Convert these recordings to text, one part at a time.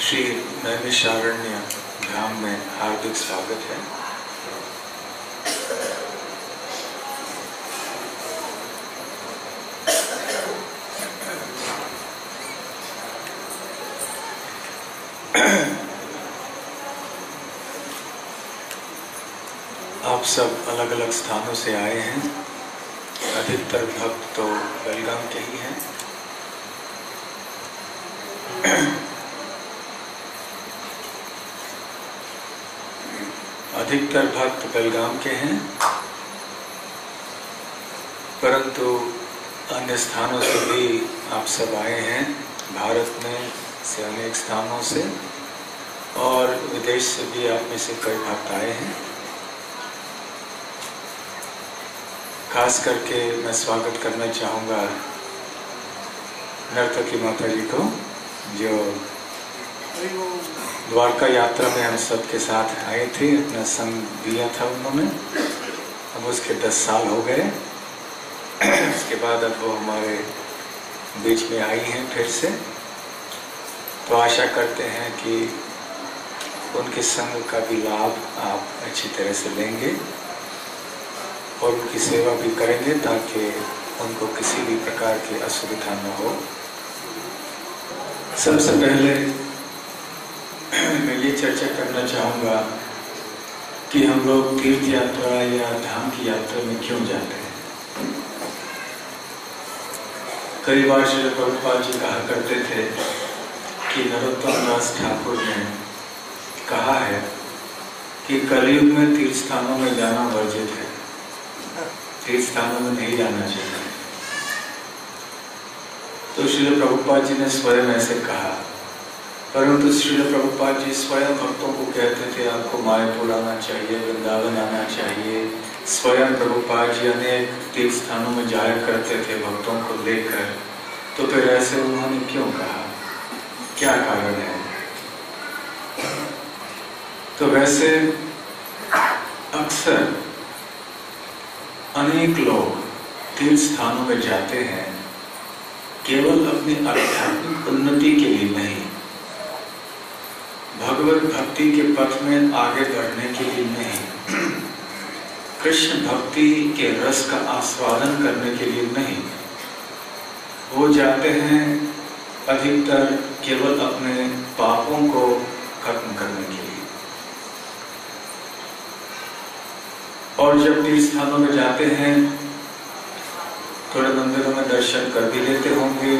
श्री नैमिषारण्य धाम में हार्दिक स्वागत है। आप सब अलग अलग स्थानों से आए हैं। अधिकतर भक्त तो बेलगाम के ही हैं। अधिकतर भक्त बेलगाम के हैं, परंतु अन्य स्थानों से भी आप सब आए हैं। भारत में से अनेक स्थानों से और विदेश से भी आप में से कई भक्त आए हैं। खास करके मैं स्वागत करना चाहूँगा नर्तकी माता जी को, जो द्वारका यात्रा में हम सबके साथ आए थे। अपना संग दिया था उन्होंने। अब उसके 10 साल हो गए। उसके बाद अब वो हमारे बीच में आई हैं फिर से। तो आशा करते हैं कि उनके संग का भी लाभ आप अच्छी तरह से लेंगे और उनकी सेवा भी करेंगे, ताकि उनको किसी भी प्रकार की असुविधा न हो। सबसे पहले मैं ये चर्चा करना चाहूँगा कि हम लोग तीर्थ यात्रा या धाम की यात्रा में क्यों जाते हैं। कई बार श्री प्रभुपाद जी कहा करते थे कि नरोत्तम दास ठाकुर ने कहा है कि कलयुग में तीर्थ स्थानों में जाना वर्जित है, तीर्थ स्थानों में नहीं जाना चाहिए। तो श्री प्रभुपाद जी ने स्वयं ऐसे कहा, परंतु श्री प्रभुपाद जी स्वयं भक्तों को कहते थे आपको मायापुर आना चाहिए, वृंदावन आना चाहिए। स्वयं प्रभुपाद जी अनेक तीर्थ स्थानों में जाया करते थे भक्तों को लेकर। तो फिर ऐसे उन्होंने क्यों कहा, क्या कारण है? तो वैसे अक्सर अनेक लोग तीर्थ स्थानों में जाते हैं केवल अपनी आध्यात्मिक उन्नति के लिए नहीं, भगवत भक्ति के पथ में आगे बढ़ने के लिए नहीं, कृष्ण भक्ति के रस का आस्वादन करने के लिए नहीं। वो जाते हैं अधिकतर केवल अपने पापों को खत्म करने के लिए। और जब तीर्थ स्थानों में जाते हैं, थोड़े मंदिरों में दर्शन कर भी लेते होंगे।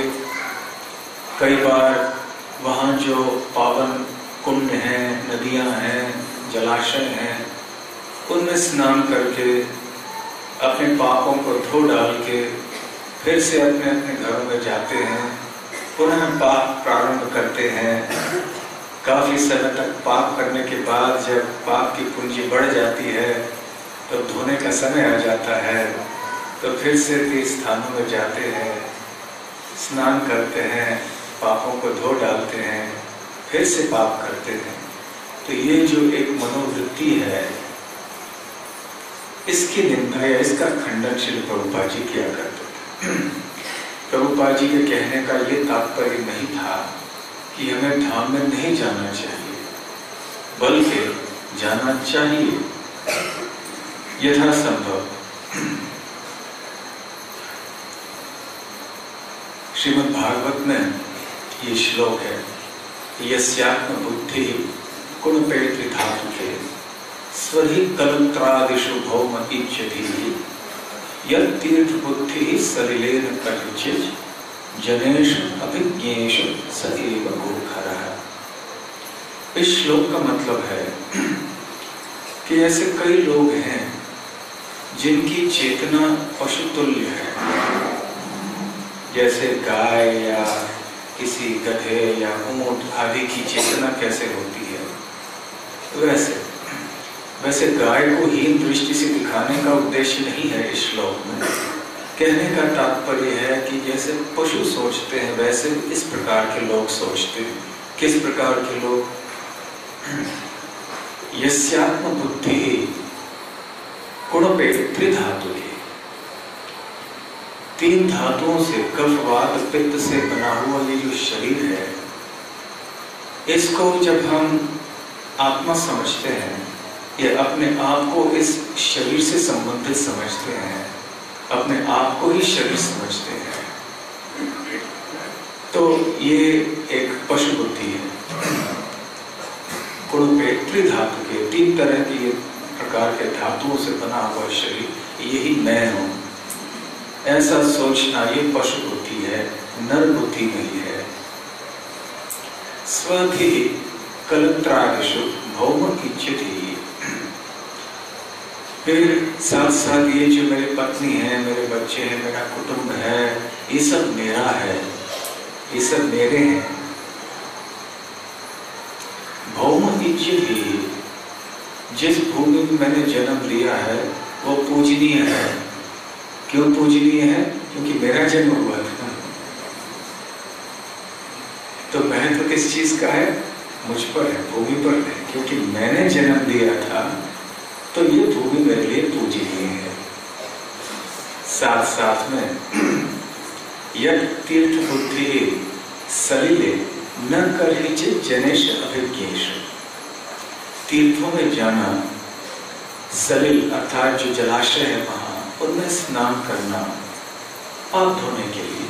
कई बार वहाँ जो पावन कुंड हैं, नदियाँ हैं, जलाशय हैं, उनमें स्नान करके अपने पापों को धो डाल के फिर से अपने अपने घरों में जाते हैं, पुनः पाप प्रारंभ करते हैं। काफी समय तक पाप करने के बाद जब पाप की पूंजी बढ़ जाती है तो धोने का समय आ जाता है, तो फिर से तीर्थ स्थानों में जाते हैं, स्नान करते हैं, पापों को धो डालते हैं, फिर से पाप करते हैं। तो ये जो एक मनोवृत्ति है, इसकी निंदा या इसका खंडन श्री प्रभुपाद जी किया करते थे। प्रभुपाद जी के कहने का ये तात्पर्य नहीं था कि हमें धाम में नहीं जाना चाहिए, बल्कि जाना चाहिए यथासंभव। श्रीमद् भागवत में ये श्लोक है, यस्यात्म बुद्धि गुणपेति धातुके स्वहि कलत्रादिषु भौम इच्छति यत्तीर्थ बुद्धि सलिलेन कथिचित् जनेषु अभिज्ञेषु स एव गोखरः। इस श्लोक का मतलब है कि ऐसे कई लोग हैं जिनकी चेतना पशुतुल्य है। जैसे गाय या किसी गधे या ऊंट आदि की चेतना कैसे होती है, वैसे गाय को हीन दृष्टि से दिखाने का उद्देश्य नहीं है इस श्लोक में। कहने का तात्पर्य है कि जैसे पशु सोचते हैं वैसे इस प्रकार के लोग सोचते हैं। किस प्रकार के लोग? यस्यात्म बुद्धि गुणपेति त्रिधातु के, 3 धातुओं से कफ वात पित्त से बना हुआ ये जो शरीर है, इसको जब हम आत्मा समझते हैं या अपने आप को इस शरीर से संबंधित समझते हैं, अपने आप को ही शरीर समझते हैं, तो ये एक पशु बुद्धि है। कुड़ुपे त्रिधातु के 3 तरह के प्रकार के धातुओं से बना हुआ शरीर, यही मैं हूं, ऐसा सोचना ये पशु बुद्धि है, नर बुद्धि नहीं है। स्वधि कलत्रादिषु भौम इच्छित ही। फिर साथ साथ ये जो मेरी पत्नी है, मेरे बच्चे हैं, मेरा कुटुंब है, ये सब मेरा है, ये सब मेरे हैं। भौम इच्छित ही, जिस भूमि में मैंने जन्म लिया है वो पूजनीय है। क्यों पूजनीय है? क्योंकि मेरा जन्म हुआ था। तो महत्व किस चीज का है? मुझ पर है, भूमि पर है। क्योंकि मैंने जन्म लिया था तो ये भूमि मेरे लिए पूजनीय है। साथ साथ में यद तीर्थ बुद्धि सलिले न कहिचित जनेश अभिज्ञेश। तीर्थों में जाना, सलिल अर्थात जो जलाशय है वहां, उनमें स्नान करना पाप धोने के लिए,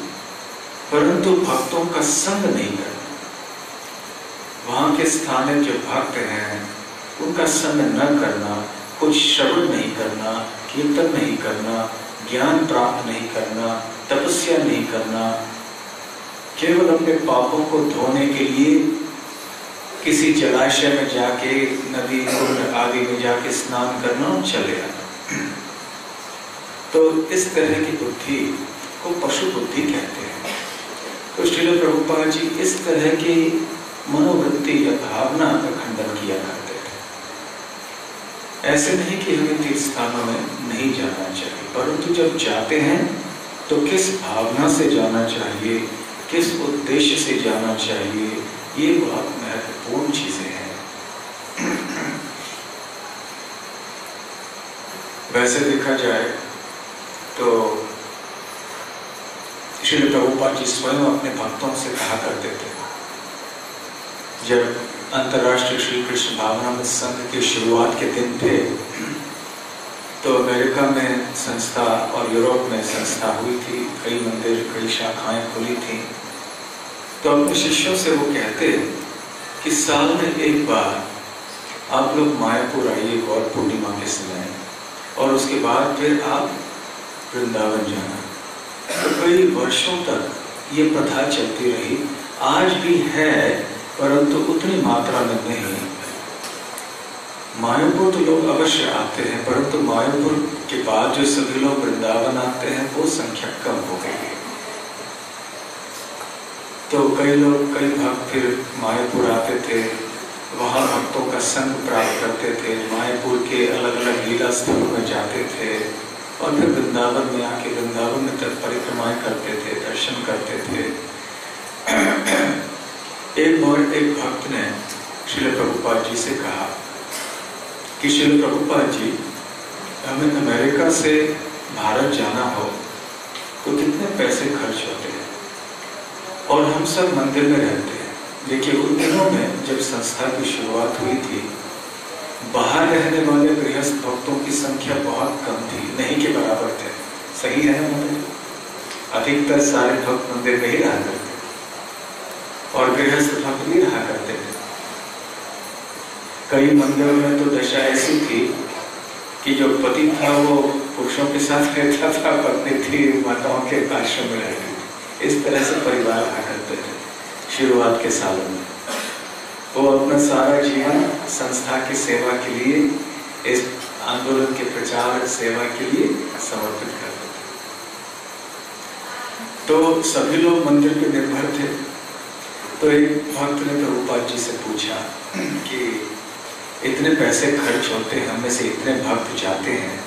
परंतु भक्तों का संग नहीं करना। वहां के स्थानीय जो भक्त हैं उनका संग न करना, कुछ श्रवण नहीं करना, कीर्तन नहीं करना, ज्ञान प्राप्त नहीं करना, तपस्या नहीं करना, केवल अपने पापों को धोने के लिए किसी जलाशय में जाके, नदी कुंड आदि में जाके स्नान करना और चले आना। तो इस तरह की बुद्धि को पशु बुद्धि कहते हैं। तो श्रील प्रभुपाद जी इस तरह की मनोवृत्ति या भावना का खंडन किया करते थे। ऐसे नहीं कि हमें तीर्थ स्थानों में नहीं जाना चाहिए, परंतु जब जाते हैं तो किस भावना से जाना चाहिए, किस उद्देश्य से जाना चाहिए, ये बहुत महत्वपूर्ण चीजें हैं। वैसे देखा जाए तो श्रील प्रभुपाद जी स्वयं अपने भक्तों से कहा करते थे, जब अंतर्राष्ट्रीय श्री कृष्ण भावनामृत संघ की शुरुआत के दिन थे तो अमेरिका में संस्था और यूरोप में संस्था हुई थी, कई मंदिर, कई शाखाएं खुली थी। तो अपने शिष्यों से वो कहते कि साल में एक बार आप लोग मायापुर आइए गौर पूर्णिमा के समय, और उसके बाद फिर आप वृंदावन जाना। तो कई वर्षों तक ये प्रथा चलती रही, आज भी है परंतु उतनी मात्रा में नहीं। मायापुर तो लोग अवश्य आते हैं, परंतु मायापुर के बाद जो सभी लोग वृंदावन आते हैं वो संख्या कम हो गई है। तो कई लोग, कई भक्त फिर मायापुर आते थे, वहाँ भक्तों का संग प्राप्त करते थे, मायापुर के अलग अलग लीला स्थलों में जाते थे और फिर वृंदावन में आके वृंदावन में तक परिक्रमाएं करते थे, दर्शन करते थे। एक बार एक भक्त ने श्रील प्रभुपाद जी से कहा कि श्रील प्रभुपाद जी, हमें अमेरिका से भारत जाना हो तो कितने पैसे खर्च होते हैं, और हम सब मंदिर में रहते हैं। देखिए उन दिनों में जब संस्था की शुरुआत हुई थी, बाहर रहने वाले गृहस्थ भक्तों की संख्या बहुत कम थी, नहीं के बराबर थे। सही है ना? अधिकतर सारे भक्त मंदिर में ही रहा करते और गृहस्थ भक्त भी रहा करते थे। कई मंदिरों में तो दशा ऐसी थी कि जो पति था वो पुरुषों के साथ रहता था, पत्नी थी माताओं के आश्रम में रहती थी। इस तरह से परिवार रहा करते थे शुरुआत के सालों में। वो अपना सारा जीवन संस्था की सेवा के लिए, इस आंदोलन के प्रचार सेवा के लिए समर्पित करते थे। तो सभी लोग मंदिर पे निर्भर थे। तो एक भक्त ने प्रभुपाद जी से पूछा कि इतने पैसे खर्च होते हैं, हमें से इतने भक्त जाते हैं,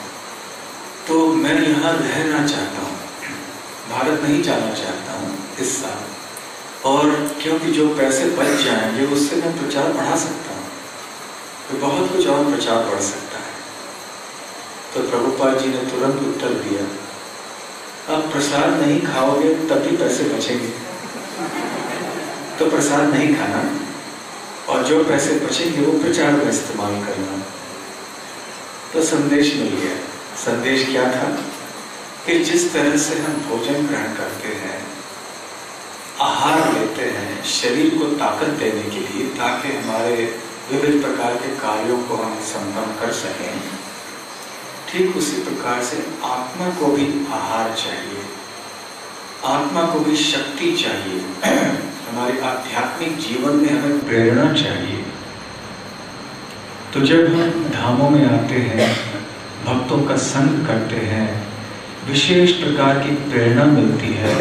तो मैं यहाँ रहना चाहता हूँ, भारत नहीं जाना चाहता हूँ इस साल, और क्योंकि जो पैसे बच जाएंगे उससे मैं प्रचार बढ़ा सकता हूँ, तो बहुत कुछ और प्रचार बढ़ सकता है। तो प्रभुपाद जी ने तुरंत उत्तर दिया, आप प्रसाद नहीं खाओगे तब भी पैसे बचेंगे, तो प्रसाद नहीं खाना, जो पैसे बचेंगे वो प्रचार में इस्तेमाल करना। तो संदेश मिल गया। संदेश क्या था कि जिस तरह से हम भोजन ग्रहण करते हैं, आहार लेते हैं शरीर को ताकत देने के लिए, ताकि हमारे विविध प्रकार के कार्यों को हम संपन्न कर सकें, ठीक उसी प्रकार से आत्मा को भी आहार चाहिए, आत्मा को भी शक्ति चाहिए। हमारे आध्यात्मिक जीवन में हमें प्रेरणा चाहिए। तो जब हम धामों में आते हैं, भक्तों का संग करते हैं, विशेष प्रकार की प्रेरणा मिलती है,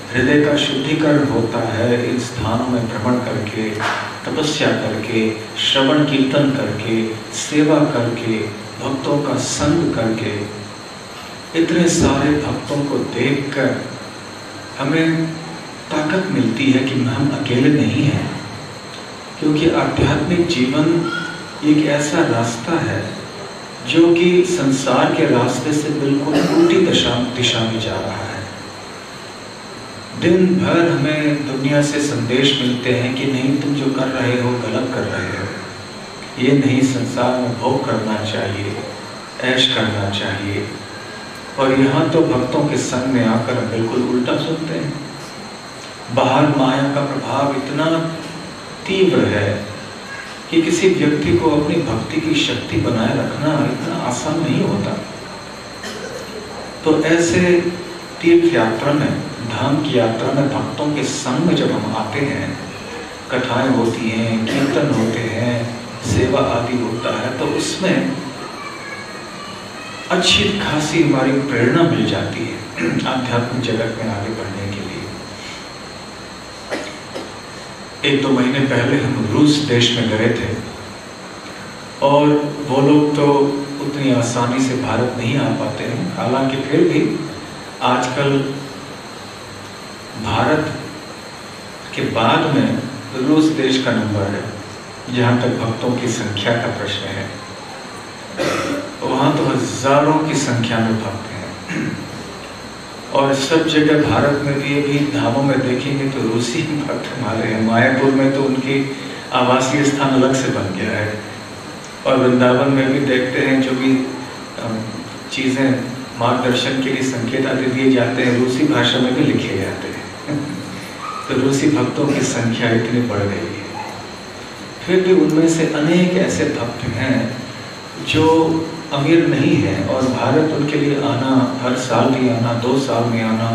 हृदय का शुद्धिकरण होता है इन स्थानों में भ्रमण करके, तपस्या करके, श्रवण कीर्तन करके, सेवा करके, भक्तों का संग करके, इतने सारे भक्तों को देखकर हमें ताकत मिलती है कि हम अकेले नहीं हैं। क्योंकि आध्यात्मिक जीवन एक ऐसा रास्ता है जो कि संसार के रास्ते से बिल्कुल उल्टी दिशा में जा रहा है। दिन भर हमें दुनिया से संदेश मिलते हैं कि नहीं, तुम जो कर रहे हो गलत कर रहे हो, ये नहीं, संसार में भोग करना चाहिए, ऐश करना चाहिए। और यहाँ तो भक्तों के संग में आकर हम बिल्कुल उल्टा सुनते हैं। बाहर माया का प्रभाव इतना तीव्र है कि किसी व्यक्ति को अपनी भक्ति की शक्ति बनाए रखना इतना आसान नहीं होता। तो ऐसे तीर्थ यात्रा में, धाम की यात्रा में, भक्तों के संग में जब हम आते हैं, कथाएं होती हैं, कीर्तन होते हैं, सेवा आदि होता है, तो उसमें अच्छी खासी हमारी प्रेरणा मिल जाती है आध्यात्मिक जगत में आगे बढ़ने के लिए। 1-2 महीने पहले हम रूस देश में गए थे और वो लोग तो उतनी आसानी से भारत नहीं आ पाते हैं। हालांकि फिर भी आजकल भारत के बाद में रूस देश का नंबर है जहाँ तक भक्तों की संख्या का प्रश्न है। वहाँ तो हजारों की संख्या में भक्त हैं और सब जगह भारत में भी अभी धामों में देखेंगे तो रूसी भक्त हमारे हैं। मायापुर में तो उनकी आवासीय स्थान अलग से बन गया है और वृंदावन में भी देखते हैं जो भी चीज़ें मार्गदर्शन के लिए संकेत आदि दिए जाते हैं, रूसी भाषा में भी लिखे जाते हैं। तो रूसी भक्तों की संख्या इतनी बढ़ गई है। फिर भी उनमें से अनेक ऐसे भक्त हैं जो अमीर नहीं है और भारत उनके लिए आना, हर साल भी आना, 2 साल में आना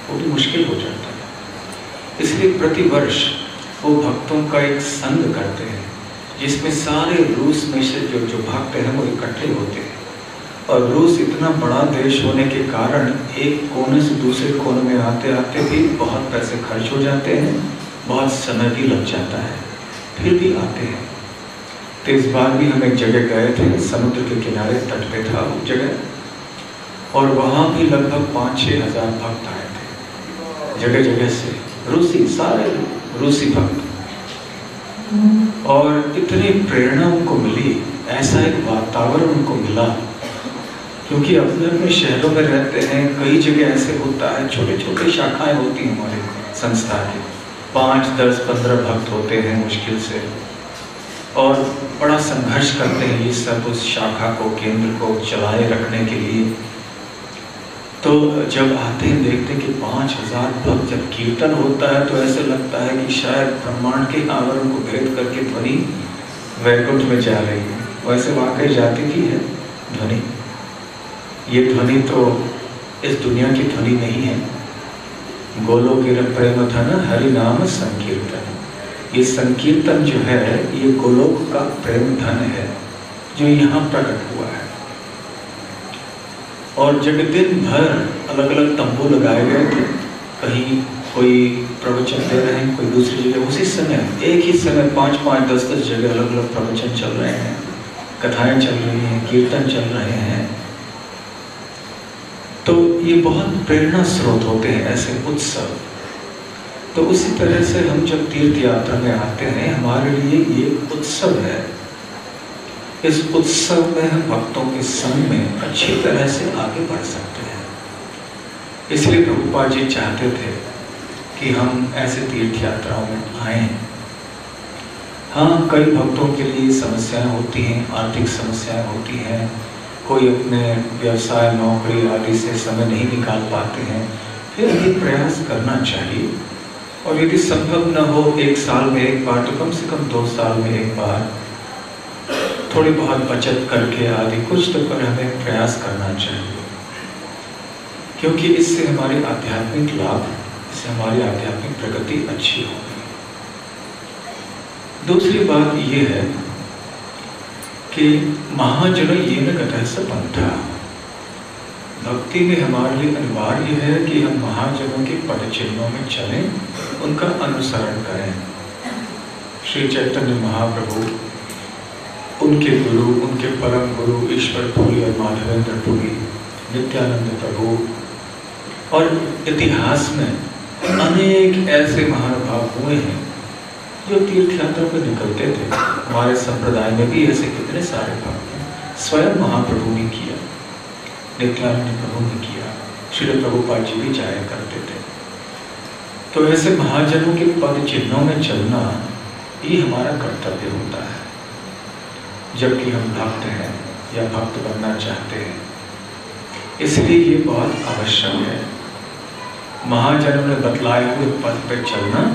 वो भी मुश्किल हो जाता है। इसलिए प्रतिवर्ष वो भक्तों का एक संग करते हैं जिसमें सारे रूस में से जो भक्त हैं वो इकट्ठे होते हैं। और रूस इतना बड़ा देश होने के कारण एक कोने से दूसरे कोने में आते आते भी बहुत पैसे खर्च हो जाते हैं, बहुत समय भी लग जाता है, फिर भी आते हैं। तो इस बार भी हम एक जगह गए थे, समुद्र के किनारे तट पे था वो जगह, और वहाँ भी लगभग 5-6 हज़ार भक्त आए थे जगह जगह से, रूसी, सारे रूसी भक्त। और इतनी प्रेरणा उनको मिली, ऐसा एक वातावरण उनको मिला, क्योंकि अपने अपने शहरों में रहते हैं। कई जगह ऐसे होता है, छोटे छोटे शाखाएं होती हैं हमारे संस्था की, 5, 10, 15 भक्त होते हैं मुश्किल से, और बड़ा संघर्ष करते हैं ये सब उस शाखा को, केंद्र को चलाए रखने के लिए। तो जब आते हैं देखते हैं कि 5000 भक्त, जब कीर्तन होता है तो ऐसे लगता है कि शायद ब्रह्मांड के आवरण को भेद करके ध्वनि वैकुंठ में जा रही है। वैसे वाकई जाती भी है ध्वनि। ये ध्वनि तो इस दुनिया की ध्वनि नहीं है। गोलोक प्रेम धन हरि नाम संकीर्तन, ये संकीर्तन जो है ये गोलोक का प्रेम धन है जो यहाँ प्रकट हुआ है। और जब दिन भर अलग अलग तंबू लगाए गए थे, कहीं कोई प्रवचन दे रहे हैं, कोई दूसरी जगह, उसी समय एक ही समय 5-5, 10-10 जगह अलग अलग प्रवचन चल रहे हैं, कथाएं चल रही हैं, कीर्तन चल रहे हैं। तो ये बहुत प्रेरणा स्रोत होते हैं ऐसे उत्सव। तो उसी तरह से हम जब तीर्थ यात्रा में आते हैं, हमारे लिए ये उत्सव है। इस उत्सव में हम भक्तों के संग में अच्छी तरह से आगे बढ़ सकते हैं। इसलिए प्रभुपाद जी चाहते थे कि हम ऐसे तीर्थ यात्राओं में आएं। हाँ, कई भक्तों के लिए समस्याएं होती हैं, आर्थिक समस्याएं होती हैं, कोई अपने व्यवसाय नौकरी आदि से समय नहीं निकाल पाते हैं, फिर भी प्रयास करना चाहिए। और यदि संभव न हो 1 साल में एक बार, तो कम से कम 2 साल में एक बार थोड़ी बहुत बचत करके आदि कुछ तो पर हमें प्रयास करना चाहिए, क्योंकि इससे हमारी आध्यात्मिक लाभ, इससे हमारी आध्यात्मिक प्रगति अच्छी होगी। दूसरी बात यह है कि महाजन ये न गतः स पंथा, भक्ति में हमारे लिए अनिवार्य है कि हम महाजनों के पद चिन्हों में चलें, उनका अनुसरण करें। श्री चैतन्य महाप्रभु, उनके गुरु, उनके परम गुरु ईश्वर पुरी और माधवेंद्र पुरी, नित्यानंद प्रभु, और इतिहास में अनेक ऐसे महानुभाव हुए हैं जो तीर्थ यात्रा पर निकलते थे। हमारे संप्रदाय में भी ऐसे कितने सारे भक्त हैं। स्वयं महाप्रभु ने किया, नित्यानंद प्रभु ने किया, श्री प्रभुपाद जी भी जाया करते थे। तो ऐसे महाजनों के पद चिन्हों में चलना ये हमारा कर्तव्य होता है, जबकि हम भक्त हैं या भक्त बनना चाहते हैं। इसलिए ये बहुत आवश्यक है, महाजनों ने बतलाए हुए पद पर चलना,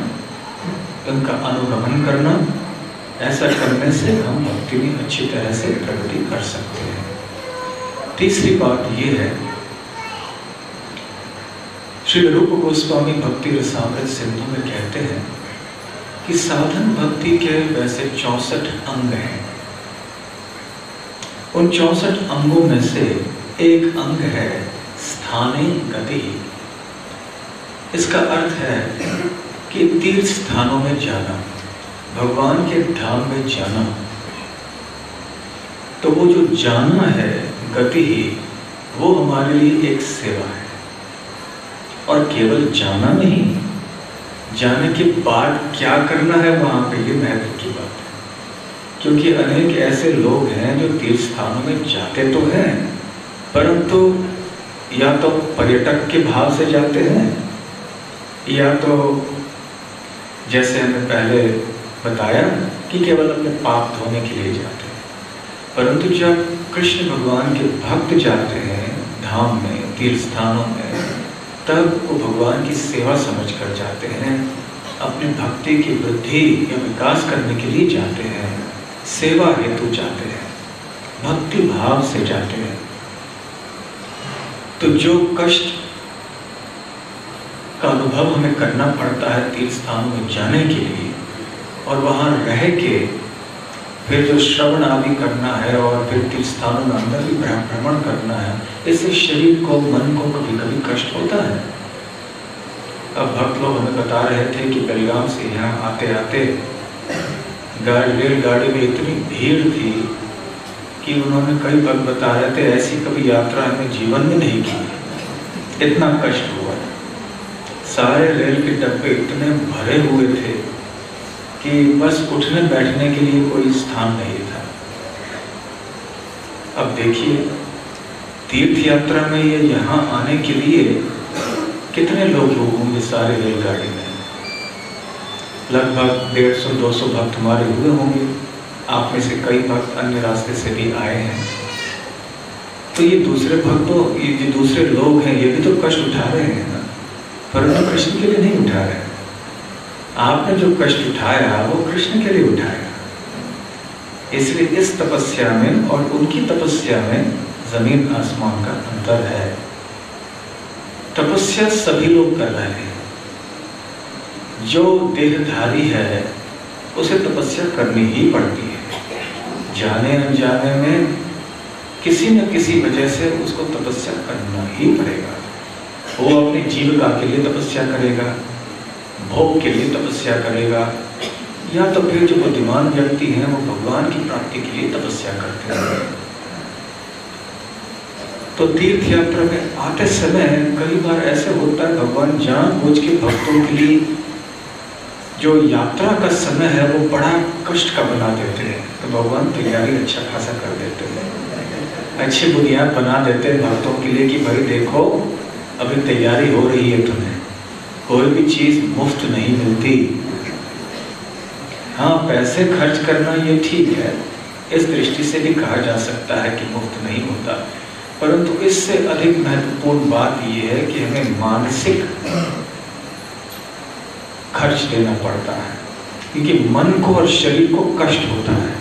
उनका अनुगमन करना। ऐसा करने से हम भक्ति में अच्छी तरह से प्रगति कर सकते हैं। तीसरी बात यह है, श्री रूप गोस्वामी भक्ति रसामृत सिंधु में कहते हैं कि साधन भक्ति के वैसे 64 अंग हैं। उन 64 अंगों में से एक अंग है स्थाने गति। इसका अर्थ है कि तीर्थ स्थानों में जाना, भगवान के धाम में जाना। तो वो जो जाना है, गति ही, वो हमारे लिए एक सेवा है। और केवल जाना नहीं, जाने के बाद क्या करना है वहां पे, ये महत्व की बात है। क्योंकि अनेक ऐसे लोग हैं जो तीर्थ स्थानों में जाते तो हैं, परंतु या तो पर्यटक के भाव से जाते हैं, या तो जैसे हमने पहले बताया कि केवल अपने पाप धोने के लिए जाते हैं। परंतु जब कृष्ण भगवान के भक्त जाते हैं धाम में, तीर्थ स्थानों में, तब वो भगवान की सेवा समझ कर जाते हैं, अपनी भक्ति की वृद्धि या विकास करने के लिए जाते हैं, सेवा हेतु जाते हैं, भक्ति भाव से जाते हैं। तो जो कष्ट का अनुभव हमें करना पड़ता है तीर्थ स्थानों में जाने के लिए, और वहां रह के फिर जो श्रवण आदि करना है और फिर तीर्थ स्थानों में अंदर भी भ्रमण करना है, इससे शरीर को, मन को कभी कभी कष्ट होता है। अब भक्त लोग हमें बता रहे थे कि बेलगाम से यहाँ आते आते रेलगाड़ी में इतनी भीड़ थी कि उन्होंने कई भक्त बता रहे थे ऐसी कभी यात्रा हमें जीवन में नहीं की, इतना कष्ट हुआ। सारे रेल के डब्बे इतने भरे हुए थे कि बस उठने बैठने के लिए कोई स्थान नहीं था। अब देखिए, तीर्थ यात्रा में ये यहाँ आने के लिए कितने लोग होंगे सारे रेलगाड़ी में। लगभग 150-200 भक्त हमारे हुए होंगे। आप में से कई भक्त अन्य रास्ते से भी आए हैं। तो ये दूसरे भक्तों, ये जो दूसरे लोग हैं, ये भी तो कष्ट उठा रहे हैं ना, परंतु कृष्ण के लिए नहीं उठा रहे। आपने जो कष्ट उठाया वो कृष्ण के लिए उठाया। इसलिए इस तपस्या में और उनकी तपस्या में जमीन आसमान का अंतर है। तपस्या सभी लोग कर रहे हैं। जो देहधारी है उसे तपस्या करनी ही पड़ती है। जाने अनजाने में किसी न किसी वजह से उसको तपस्या करना ही पड़ेगा। वो अपनी जीविका के लिए तपस्या करेगा, भोग के लिए तपस्या करेगा, या तो फिर जो बुद्धिमान व्यक्ति हैं वो भगवान की प्राप्ति के लिए तपस्या करते हैं। तो तीर्थ यात्रा में आते समय कई बार ऐसे होता है, भगवान जानबूझ के भक्तों के लिए जो यात्रा का समय है वो बड़ा कष्ट का बना देते हैं। तो भगवान तैयारी अच्छा खासा कर देते हैं, अच्छी बुनियाद बना देते हैं भक्तों के लिए कि भाई देखो अभी तैयारी हो रही है, तुम्हें कोई भी चीज मुफ्त नहीं मिलती। हाँ, पैसे खर्च करना ये ठीक है, इस दृष्टि से भी कहा जा सकता है कि मुफ्त नहीं होता, परंतु इससे अधिक महत्वपूर्ण बात यह है कि हमें मानसिक खर्च देना पड़ता है, क्योंकि मन को और शरीर को कष्ट होता है।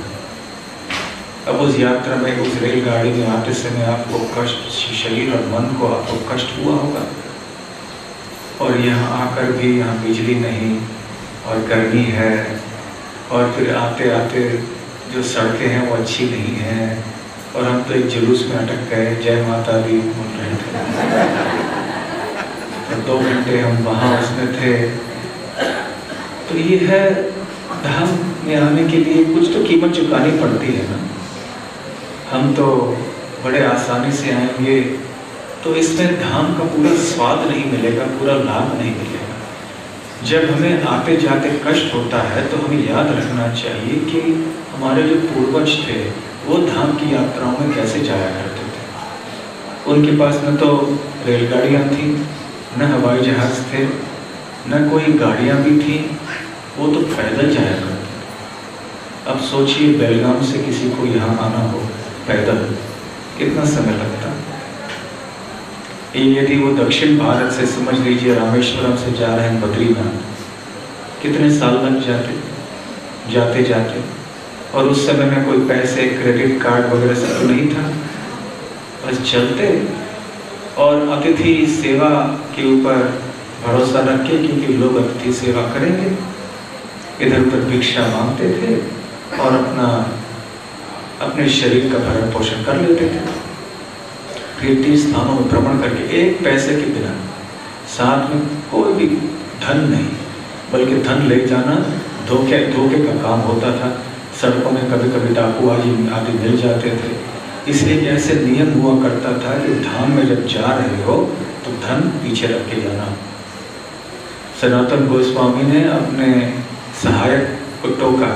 अब उस यात्रा में, उस रेलगाड़ी में आते समय आपको कष्ट, शरीर और मन को आपको कष्ट हुआ होगा। और यहाँ आकर भी यहाँ बिजली नहीं और गर्मी है, और फिर आते आते जो सड़कें हैं वो अच्छी नहीं हैं, और हम तो एक जुलूस में अटक गए, जय माता दी बोल रहे थे। तो 2 घंटे हम वहाँ उसमें थे। तो ये है, धाम में आने के लिए कुछ तो कीमत चुकानी पड़ती है ना। हम तो बड़े आसानी से आएंगे तो इसमें धाम का पूरा स्वाद नहीं मिलेगा, पूरा लाभ नहीं मिलेगा। जब हमें आते जाते कष्ट होता है तो हमें याद रखना चाहिए कि हमारे जो पूर्वज थे वो धाम की यात्राओं में कैसे जाया करते थे। उनके पास न तो रेलगाड़ियाँ थी, न हवाई जहाज थे, न कोई गाड़ियाँ भी थी, वो तो पैदल जाया करते थे। अब सोचिए, बेलगाम से किसी को यहाँ आना हो पैदल, कितना समय लगता। यदि वो दक्षिण भारत से, समझ लीजिए रामेश्वरम से जा रहे हैं बद्रीनाथ, कितने साल लग जाते जाते। और उस समय में कोई पैसे, क्रेडिट कार्ड वगैरह सब तो नहीं था, बस चलते और अतिथि सेवा के ऊपर भरोसा रख के, क्योंकि लोग अतिथि सेवा करेंगे, इधर उधर भिक्षा मांगते थे और अपने शरीर का भरण पोषण कर लेते थे। फिर 30 स्थानों में भ्रमण करके, एक पैसे के बिना, साथ में कोई भी धन नहीं, बल्कि धन ले जाना धोखे का काम होता था। सड़कों में कभी कभी डाकू आदि मिल जाते थे, इसलिए ऐसे नियम हुआ करता था कि धाम में जब जा रहे हो तो धन पीछे रख के जाना। सनातन गोस्वामी ने अपने सहायक को टोका।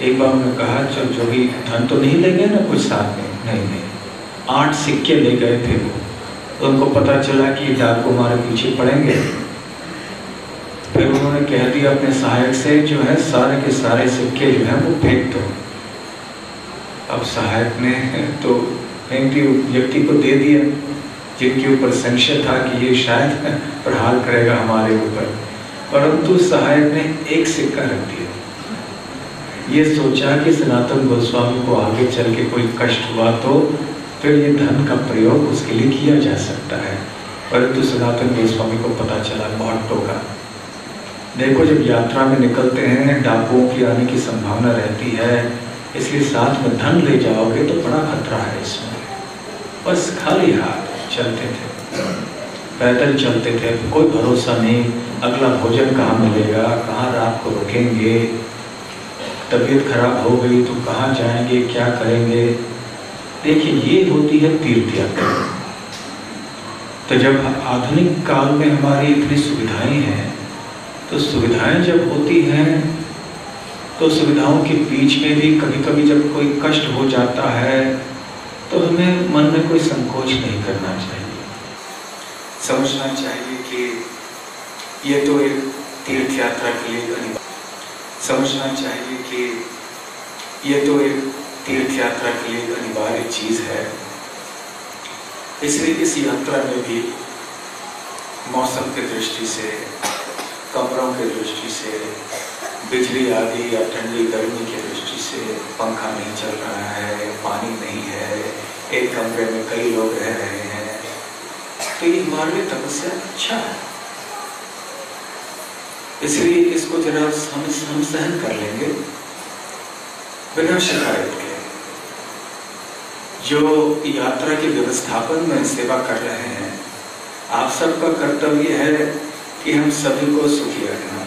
एक बार उन्होंने कहा, चल जो भी धन तो नहीं ले गए ना कुछ साथ में? नहीं, 8 सिक्के ले गए थे वो। तो उनको पता चला कि डाकू हमारे पीछे पड़ेंगे। फिर उन्होंने कह दिया अपने सहायक से, जो है सारे के सारे सिक्के जो हैं वो फेंक दो। अब सहायक ने तो व्यक्ति को दे दिया जिनके ऊपर संशय था कि ये शायद प्रहार करेगा हमारे ऊपर, परंतु सहायक ने एक सिक्का रख दिया। ये सोचा कि सनातन गोस्वामी को आगे चल के कोई कष्ट हुआ तो फिर ये धन का प्रयोग उसके लिए किया जा सकता है, परंतु सनातन गोस्वामी को पता चला, बहुत टोका। देखो, जब यात्रा में निकलते हैं डाकुओं की आने की संभावना रहती है, इसलिए साथ में धन ले जाओगे तो बड़ा खतरा है इसमें। बस खाली हाथ चलते थे, पैदल चलते थे, कोई भरोसा नहीं अगला भोजन कहाँ मिलेगा, कहाँ रात को रुकेंगे, तबीयत खराब हो गई तो कहाँ जाएंगे, क्या करेंगे। देखिए, ये होती है तीर्थ यात्रा। तो जब आधुनिक काल में हमारी इतनी सुविधाएं हैं, तो सुविधाएं जब होती हैं तो सुविधाओं के बीच में भी कभी कभी जब कोई कष्ट हो जाता है तो हमें मन में कोई संकोच नहीं करना चाहिए। समझना चाहिए कि ये तो एक तीर्थ यात्रा के लिए अनिवार्य चीज है। इसलिए इस यात्रा में भी मौसम की दृष्टि से, कमरों की दृष्टि से, बिजली आदि या ठंडी गर्मी की दृष्टि से, पंखा नहीं चल रहा है, पानी नहीं है, एक कमरे में कई लोग रह रहे हैं, तो ये हमारे लिए तपस्या अच्छा है। इसलिए इसको जरा हम सहन कर लेंगे बिना शिकायत के। जो यात्रा के व्यवस्थापन में सेवा कर रहे हैं, आप सबका कर्तव्य है कि हम सभी को सुखी रखना।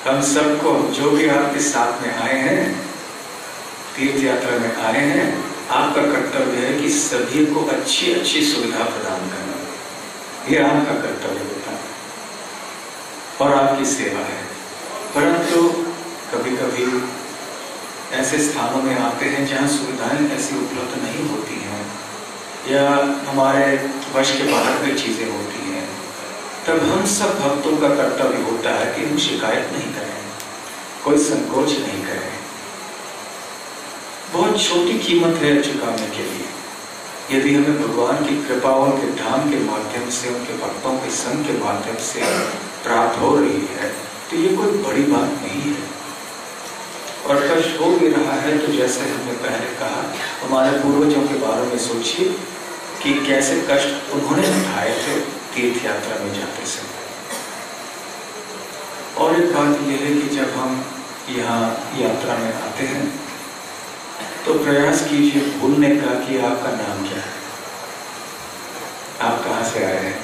हम सबको, जो भी आपके साथ में आए हैं, तीर्थ यात्रा में आए हैं, आपका कर्तव्य है कि सभी को अच्छी अच्छी सुविधा प्रदान करना। ये आपका कर्तव्य होता है और आपकी सेवा है। परंतु कभी कभी ऐसे स्थानों में आते हैं जहाँ सुविधाएं ऐसी उपलब्ध नहीं होती हैं या हमारे वश के बाहर की चीजें होती हैं, तब हम सब भक्तों का कर्तव्य होता है कि हम शिकायत नहीं करें। कोई संकोच नहीं करें। बहुत छोटी कीमत है चुकाने के लिए। यदि हमें भगवान की कृपा उनके धाम के माध्यम से, उनके भक्तों के संग के माध्यम से प्राप्त हो रही है तो ये कोई बड़ी बात नहीं है। और कष्ट हो भी रहा है तो जैसे हमने पहले कहा, हमारे पूर्वजों के बारे में सोचिए कि कैसे कष्ट उन्होंने उठाए थे तीर्थ यात्रा में जाते समय। और एक बात यह है कि जब हम यहाँ यात्रा में आते हैं तो प्रयास कीजिए भूलने का कि आपका नाम क्या है, आप कहाँ से आए हैं,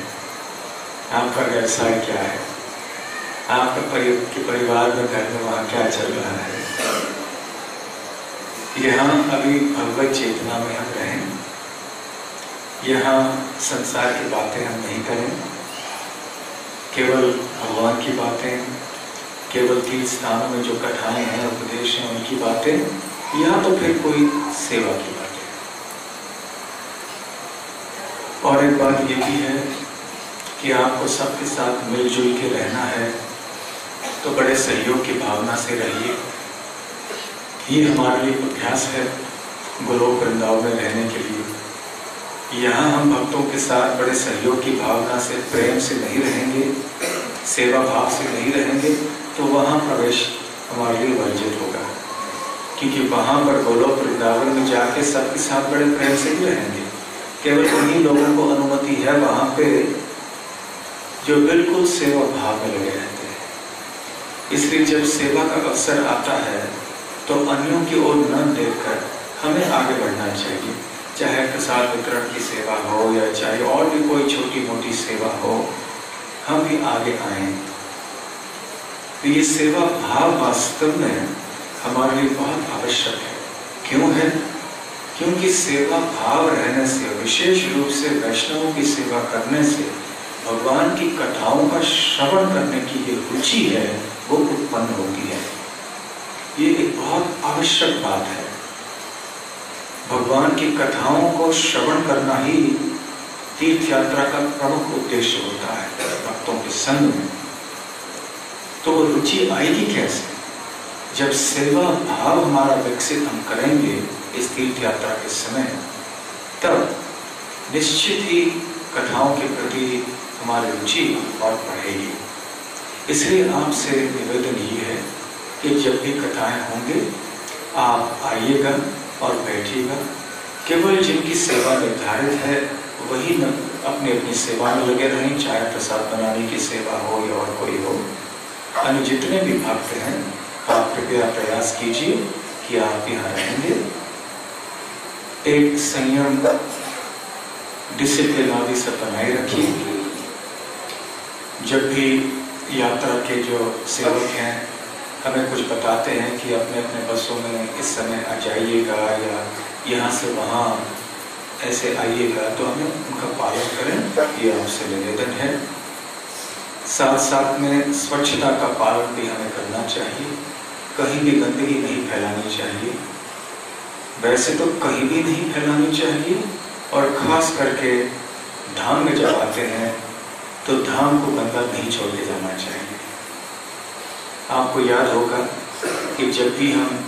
आपका व्यवसाय क्या है, आपका परिवार में घर में वहाँ क्या चल रहा है। यहाँ अभी भगवत चेतना में हम रहें, यहाँ संसार की बातें हम नहीं करें, केवल भगवान की बातें, केवल तीर्थ स्थानों में जो कथाएं हैं, उपदेश हैं, उनकी बातें, या तो फिर कोई सेवा की बातें। और एक बात ये भी है कि आपको सबके साथ मिलजुल के रहना है तो बड़े सहयोग की भावना से रहिए। ये हमारे लिए अभ्यास है गोलोक वृंदावन में रहने के लिए। यहाँ हम भक्तों के साथ बड़े सहयोग की भावना से, प्रेम से नहीं रहेंगे, सेवा भाव से नहीं रहेंगे तो वहाँ प्रवेश हमारे लिए वर्जित होगा। क्योंकि वहाँ पर गोलोक वृंदावन में जाके सबके साथ बड़े प्रेम से ही रहेंगे। केवल उन्हीं लोगों को अनुमति है वहाँ पे जो बिल्कुल सेवा भाव में लगे रहते हैं। इसलिए जब सेवा का अवसर आता है तो अन्यों की ओर न देखकर हमें आगे बढ़ना चाहिए। चाहे प्रसाद वितरण की सेवा हो या चाहे और भी कोई छोटी मोटी सेवा हो, हम भी आगे आए। तो ये सेवा भाव वास्तव में हमारे लिए बहुत आवश्यक है। क्यों है? क्योंकि सेवा भाव रहने से, विशेष रूप से वैष्णवों की सेवा करने से, भगवान की कथाओं का श्रवण करने की ये रुचि है वो उत्पन्न होती है। ये एक बहुत आवश्यक बात है। भगवान की कथाओं को श्रवण करना ही तीर्थ यात्रा का प्रमुख उद्देश्य होता है भक्तों के संग में। तो वो रुचि आएगी कैसे? जब सेवा भाव हमारा विकसित हम करेंगे इस तीर्थ यात्रा के समय, तब निश्चित ही कथाओं के प्रति हमारी रुचि और बढ़ेगी। इसलिए आपसे निवेदन ये है कि जब भी कथाएं होंगे आप आइएगा और बैठिएगा। केवल जिनकी सेवा निर्धारित है वही न अपनी अपनी सेवा में लगे रहें, चाहे प्रसाद बनाने की सेवा हो या और कोई हो। अन्य जितने भी भक्त हैं आप कृपया प्रयास कीजिए कि आप यहाँ रहेंगे। एक संयम, डिसिप्लिन आदि सब बनाए रखिए। जब भी यात्रा के जो सेवक हैं हमें कुछ बताते हैं कि अपने अपने बसों में इस समय आ जाइएगा या यहाँ से वहाँ ऐसे आइएगा, तो हमें उनका पालन करें, ये आपसे निवेदन है। साथ साथ में स्वच्छता का पालन भी हमें करना चाहिए। कहीं भी गंदगी नहीं फैलानी चाहिए। वैसे तो कहीं भी नहीं फैलानी चाहिए, और खास करके धाम में जब आते हैं तो धाम को गंदा नहीं छोड़ के जाना चाहिए। आपको याद होगा कि जब भी हम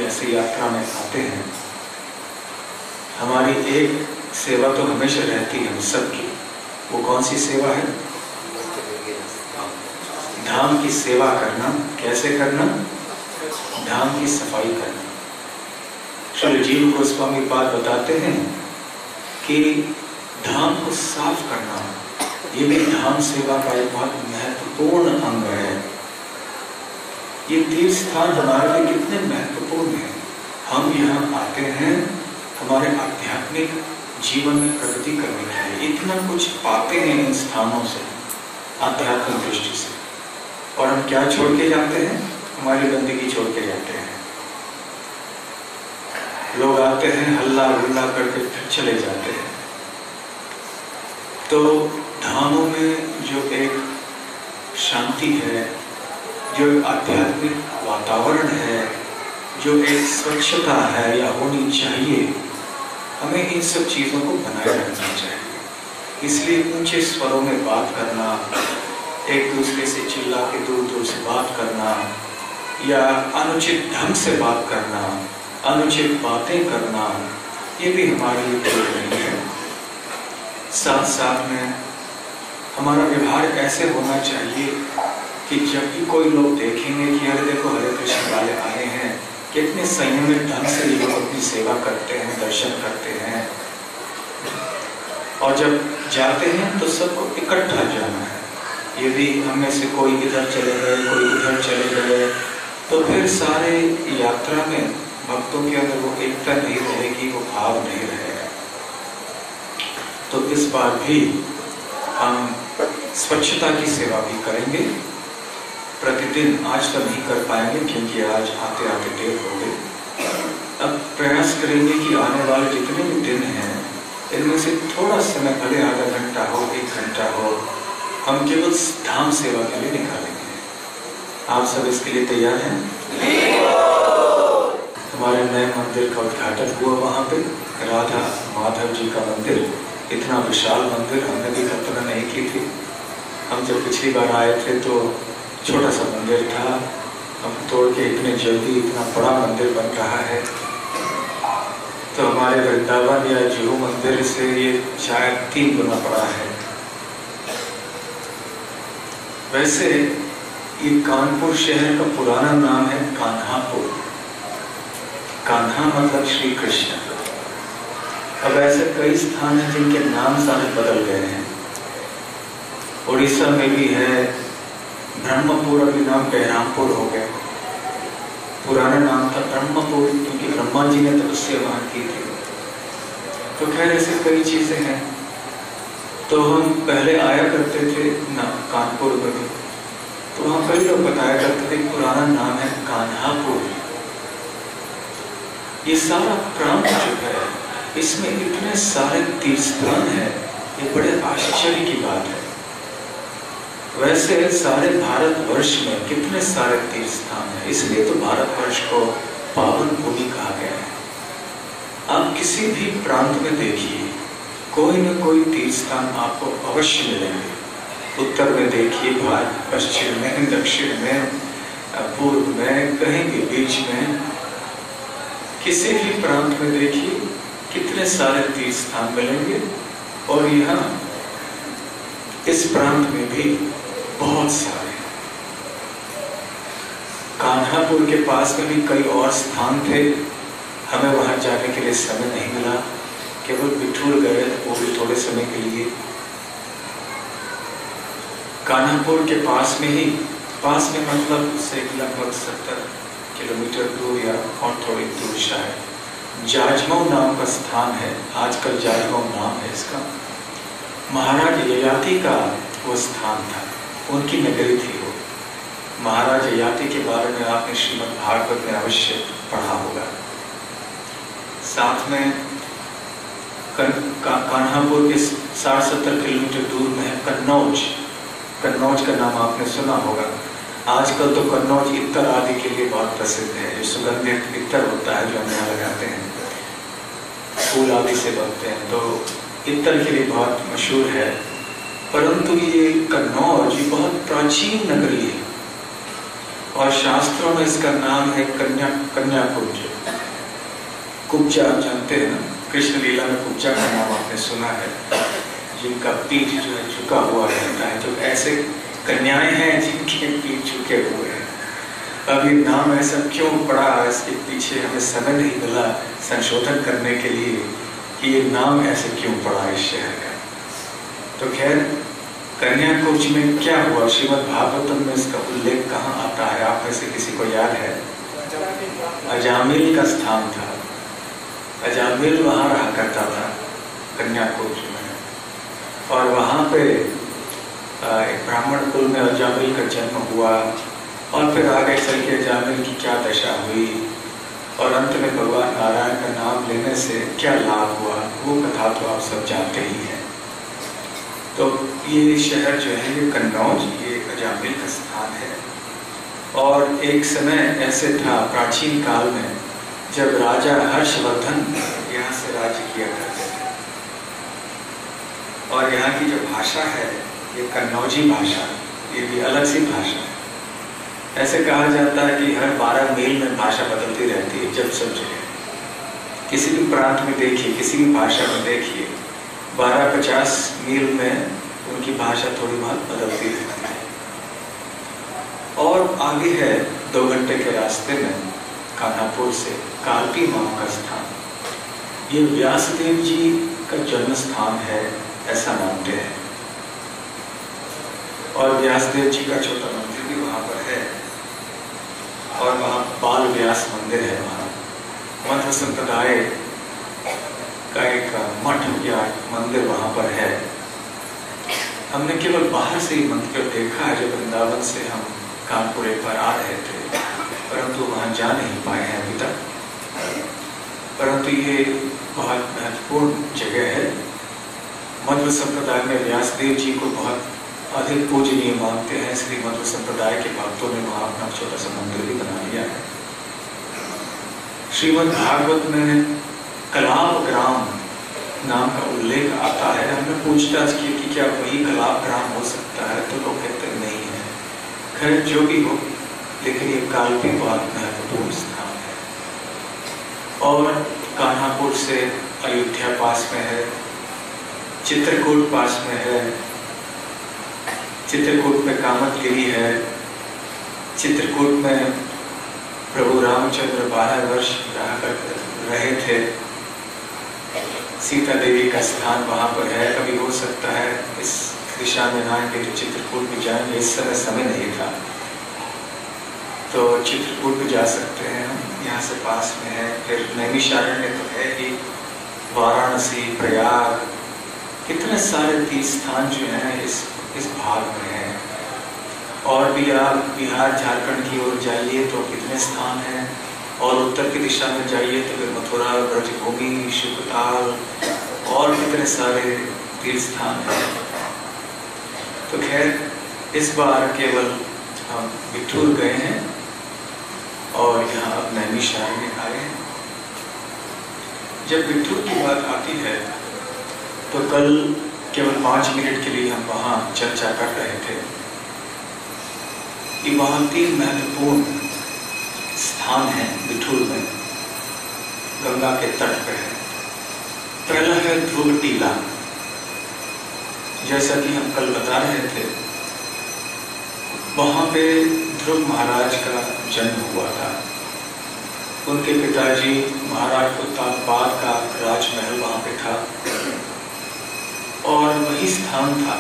ऐसे यात्रा में आते हैं, हमारी एक सेवा तो हमेशा रहती है हम सबकी। वो कौन सी सेवा है? धाम की सेवा करना। कैसे करना? धाम की सफाई करना। श्री जीव गोस्वामी बात बताते हैं कि धाम को साफ करना ये भी धाम सेवा का एक बहुत महत्वपूर्ण अंग है। ये तीर्थ स्थान हमारे लिए कितने महत्वपूर्ण हैं। हम यहाँ आते हैं हमारे आध्यात्मिक जीवन में प्रगति करने के लिए। इतना कुछ पाते हैं इन स्थानों से आध्यात्मिक दृष्टि से, और हम क्या छोड़ के जाते हैं? हमारी गंदगी छोड़ के जाते हैं। लोग आते हैं, हल्ला गुल्ला करके फिर चले जाते हैं। तो धामों में जो एक शांति है, जो आध्यात्मिक वातावरण है, जो एक स्वच्छता है या होनी चाहिए, हमें इन सब चीज़ों को बनाए रखना चाहिए। इसलिए ऊंचे स्वरों में बात करना, एक दूसरे से चिल्ला के दूर दूर से बात करना, या अनुचित ढंग से बात करना, अनुचित बातें करना, ये भी हमारे लिए ठीक नहीं है। साथ साथ में हमारा व्यवहार ऐसे होना चाहिए कि जब भी कोई लोग देखेंगे कि अरे देखो हरे कृष्ण वाले आए हैं, कितने संयमित ढंग से ये लोग अपनी सेवा करते हैं, दर्शन करते हैं। और जब जाते हैं तो सबको इकट्ठा जाना है। यदि हम में से कोई इधर चले गए, कोई उधर चले गए, तो फिर सारे यात्रा में भक्तों के अंदर वो एकता नहीं रहेगी, वो भाव नहीं रहेगा। तो इस बार भी हम स्वच्छता की सेवा भी करेंगे प्रतिदिन। आज तो नहीं कर पाएंगे क्योंकि आज आते आते देर हो गई। अब प्रयास करेंगे कि आने वाले जितने भी दिन हैं इनमें से थोड़ा समय, भले आधा घंटा हो, 1 घंटा हो, हम केवल धाम सेवा के लिए निकालेंगे। आप सब इसके लिए तैयार हैं? हमारे नए मंदिर का उद्घाटन हुआ वहाँ पे, राधा माधव जी का मंदिर। इतना विशाल मंदिर हमने भी कल्पना नहीं की थी। हम जब पिछली बार आए थे तो छोटा सा मंदिर था, हम तोड़ के इतने जल्दी इतना बड़ा मंदिर बन रहा है। तो हमारे वृंदावन या जुहू मंदिर से ये शायद 3 गुना बड़ा है। वैसे ये कानपुर शहर का पुराना नाम है कान्हापुर। कान्हा मतलब श्री कृष्ण। अब ऐसे कई स्थान हैं जिनके नाम सारे बदल गए हैं। उड़ीसा में भी है, ब्रह्मपुर अभी नाम बहरामपुर हो गया। पुराना नाम था ब्रह्मपुर क्योंकि ब्रह्मा जी ने तपस्या वहां की थी। तो खैर ऐसे कई चीजें हैं। तो हम पहले आया करते थे ना कानपुर में भी, तो वहां कई लोग बताया करते थे पुराना नाम है कान्हापुर। ये सारा प्रांत जो है इसमें इतने सारे तीर्थ स्थान है, ये बड़े आश्चर्य की बात है। वैसे सारे भारतवर्ष में कितने सारे तीर्थ स्थान है, इसलिए तो भारतवर्ष को पावन भूमि कहा गया है। आप किसी भी प्रांत में देखिए, कोई न कोई तीर्थ स्थान आपको अवश्य मिलेंगे। उत्तर में देखिए, पश्चिम में, दक्षिण में, पूर्व में, कहीं भी बीच में, किसी भी प्रांत में देखिए कितने सारे तीर्थ स्थान मिलेंगे। और यहाँ इस प्रांत में भी बहुत सारे। कान्हापुर के पास में भी कई और स्थान थे, हमें वहां जाने के लिए समय नहीं मिला, केवल बिठूर गए, वो भी थोड़े समय के लिए। कान्हापुर के पास में ही, पास में मतलब उससे लगभग 70 किलोमीटर दूर या और थोड़ी दूर शायद जाजमऊ नाम का स्थान है। आजकल जाजमऊ नाम है इसका। महाराज ययाति का वो स्थान था, उनकी नगरी थी वो। महाराज ययाति के बारे में आपने श्रीमद् भागवत में अवश्य पढ़ा होगा। साथ में कान्हापुर के 60-70 किलोमीटर दूर में है कन्नौज। कन्नौज का नाम आपने सुना होगा। आजकल तो कन्नौज इत्तर आदि के लिए बहुत प्रसिद्ध है। जो सुगंधित इत्तर होता है जो हम यहाँ लगाते हैं, फूल आदि से बनते हैं, तो इत्तर के लिए बहुत मशहूर है। परंतु ये कन्नौज ये बहुत प्राचीन नगरी है और शास्त्रों में इसका नाम है कन्याकुब्ज। कुब्जा आप जानते हैं ना, कृष्ण लीला में कुब्जा का नाम आपने सुना है, जिनका पीठ जो है झुका हुआ रहता है। तो ऐसे कन्याएं हैं जिनके पीठ झुके हुए हैं। अब ये नाम ऐसा क्यों पड़ा, इसके पीछे हमें समय नहीं मिला संशोधन करने के लिए कि ये नाम ऐसे क्यों पड़ा इस शहर का। तो खैर, कन्याकुब्ज में क्या हुआ, श्रीमद् भागवतम में इसका उल्लेख कहाँ आता है, आप में से किसी को याद है? अजामिल का स्थान था। अजामिल वहाँ रहा करता था कन्याकुब्ज में, और वहाँ पे एक ब्राह्मण कुल में अजामिल का जन्म हुआ। और फिर आगे चल के अजामिल की क्या दशा हुई और अंत में भगवान नारायण का नाम लेने से क्या लाभ हुआ, वो कथा तो आप सब जानते ही हैं। तो ये शहर जो है ये कन्नौज, ये अजामिल का स्थान है। और एक समय ऐसे था प्राचीन काल में जब राजा हर्षवर्धन यहाँ से राज्य किया करते थे, और यहाँ की जो भाषा है ये कन्नौजी भाषा, ये भी अलग सी भाषा है। ऐसे कहा जाता है कि हर 12 मील में भाषा बदलती रहती है। जब सब जगह किसी भी प्रांत में देखिए, किसी भी भाषा में देखिए, 12-50 मील में उनकी भाषा थोड़ी बहुत बदलती रहती है। और आगे है 2 घंटे के रास्ते में कान्हापुर से कालपी माँ का स्थान। ये व्यासदेव जी का जन्म स्थान है ऐसा मानते हैं। और व्यासदेव जी का छोटा मंदिर भी वहां पर है। और वहां बाल व्यास मंदिर है। वहां मध्व संप्रदाय का एक मठ या मंदिर वहां पर है। हमने केवल बाहर से ही मंदिर देखा है। जब वृंदावन से हम कानपुर एक बार आ रहे थे, परंतु वहां जा नहीं पाए हैं अभी तक। परंतु ये बहुत महत्वपूर्ण जगह है। मध्व संप्रदाय में व्यासदेव जी को बहुत अधिक पूजनीय मानते हैं, इसलिए मध्व संप्रदाय के भक्तों ने वहां अपना छोटा सा मंदिर भी बना लिया है। श्रीमद् भागवत में कलाप ग्राम नाम का उल्लेख आता है। हमने पूछताछ की कि क्या वही कलाप ग्राम हो सकता है, तो लोग कहते नहीं है। खैर जो भी हो, लेकिन ये कालपी बहुत महत्वपूर्ण स्थान है। और कान्हापुर से अयोध्या पास में है, चित्रकूट पास में है, चित्रकूट में कामतगिरी है, चित्रकूट में प्रभु रामचंद्र 12 वर्ष रहे थे। सीता देवी का स्थान वहां पर है। कभी हो सकता है इस दिशा में आएंगे तो चित्रकूट भी जाएंगे। इस समय नहीं था, तो चित्रकूट भी जा सकते हैं हम, यहाँ से पास में है। फिर नैमिषारण्य तो है ही, वाराणसी, प्रयाग, कितने सारे तीर्थ स्थान जो हैं इस भाग में है। और भी आप बिहार झारखंड की ओर जाइए तो कितने स्थान हैं। और उत्तर की दिशा में जाइए तो फिर मथुरा, ब्रजभूमि, शुकताल और कितने सारे तीर्थ स्थान हैं। तो खैर इस बार केवल हम बिठूर गए हैं और यहाँ अब नैमिषारण्य आए हैं। जब बिठूर की बात आती है तो कल केवल 5 मिनट के लिए हम वहाँ चर्चा कर रहे थे कि वहाँ 3 महत्वपूर्ण स्थान हैं बिठूर में, गंगा के तट पर है। पहला है ध्रुव टीला। जैसा कि हम कल बता रहे थे, वहां पे ध्रुव महाराज का जन्म हुआ था। उनके पिताजी महाराज उत्तानपाद का राजमहल वहां पे था और वही स्थान था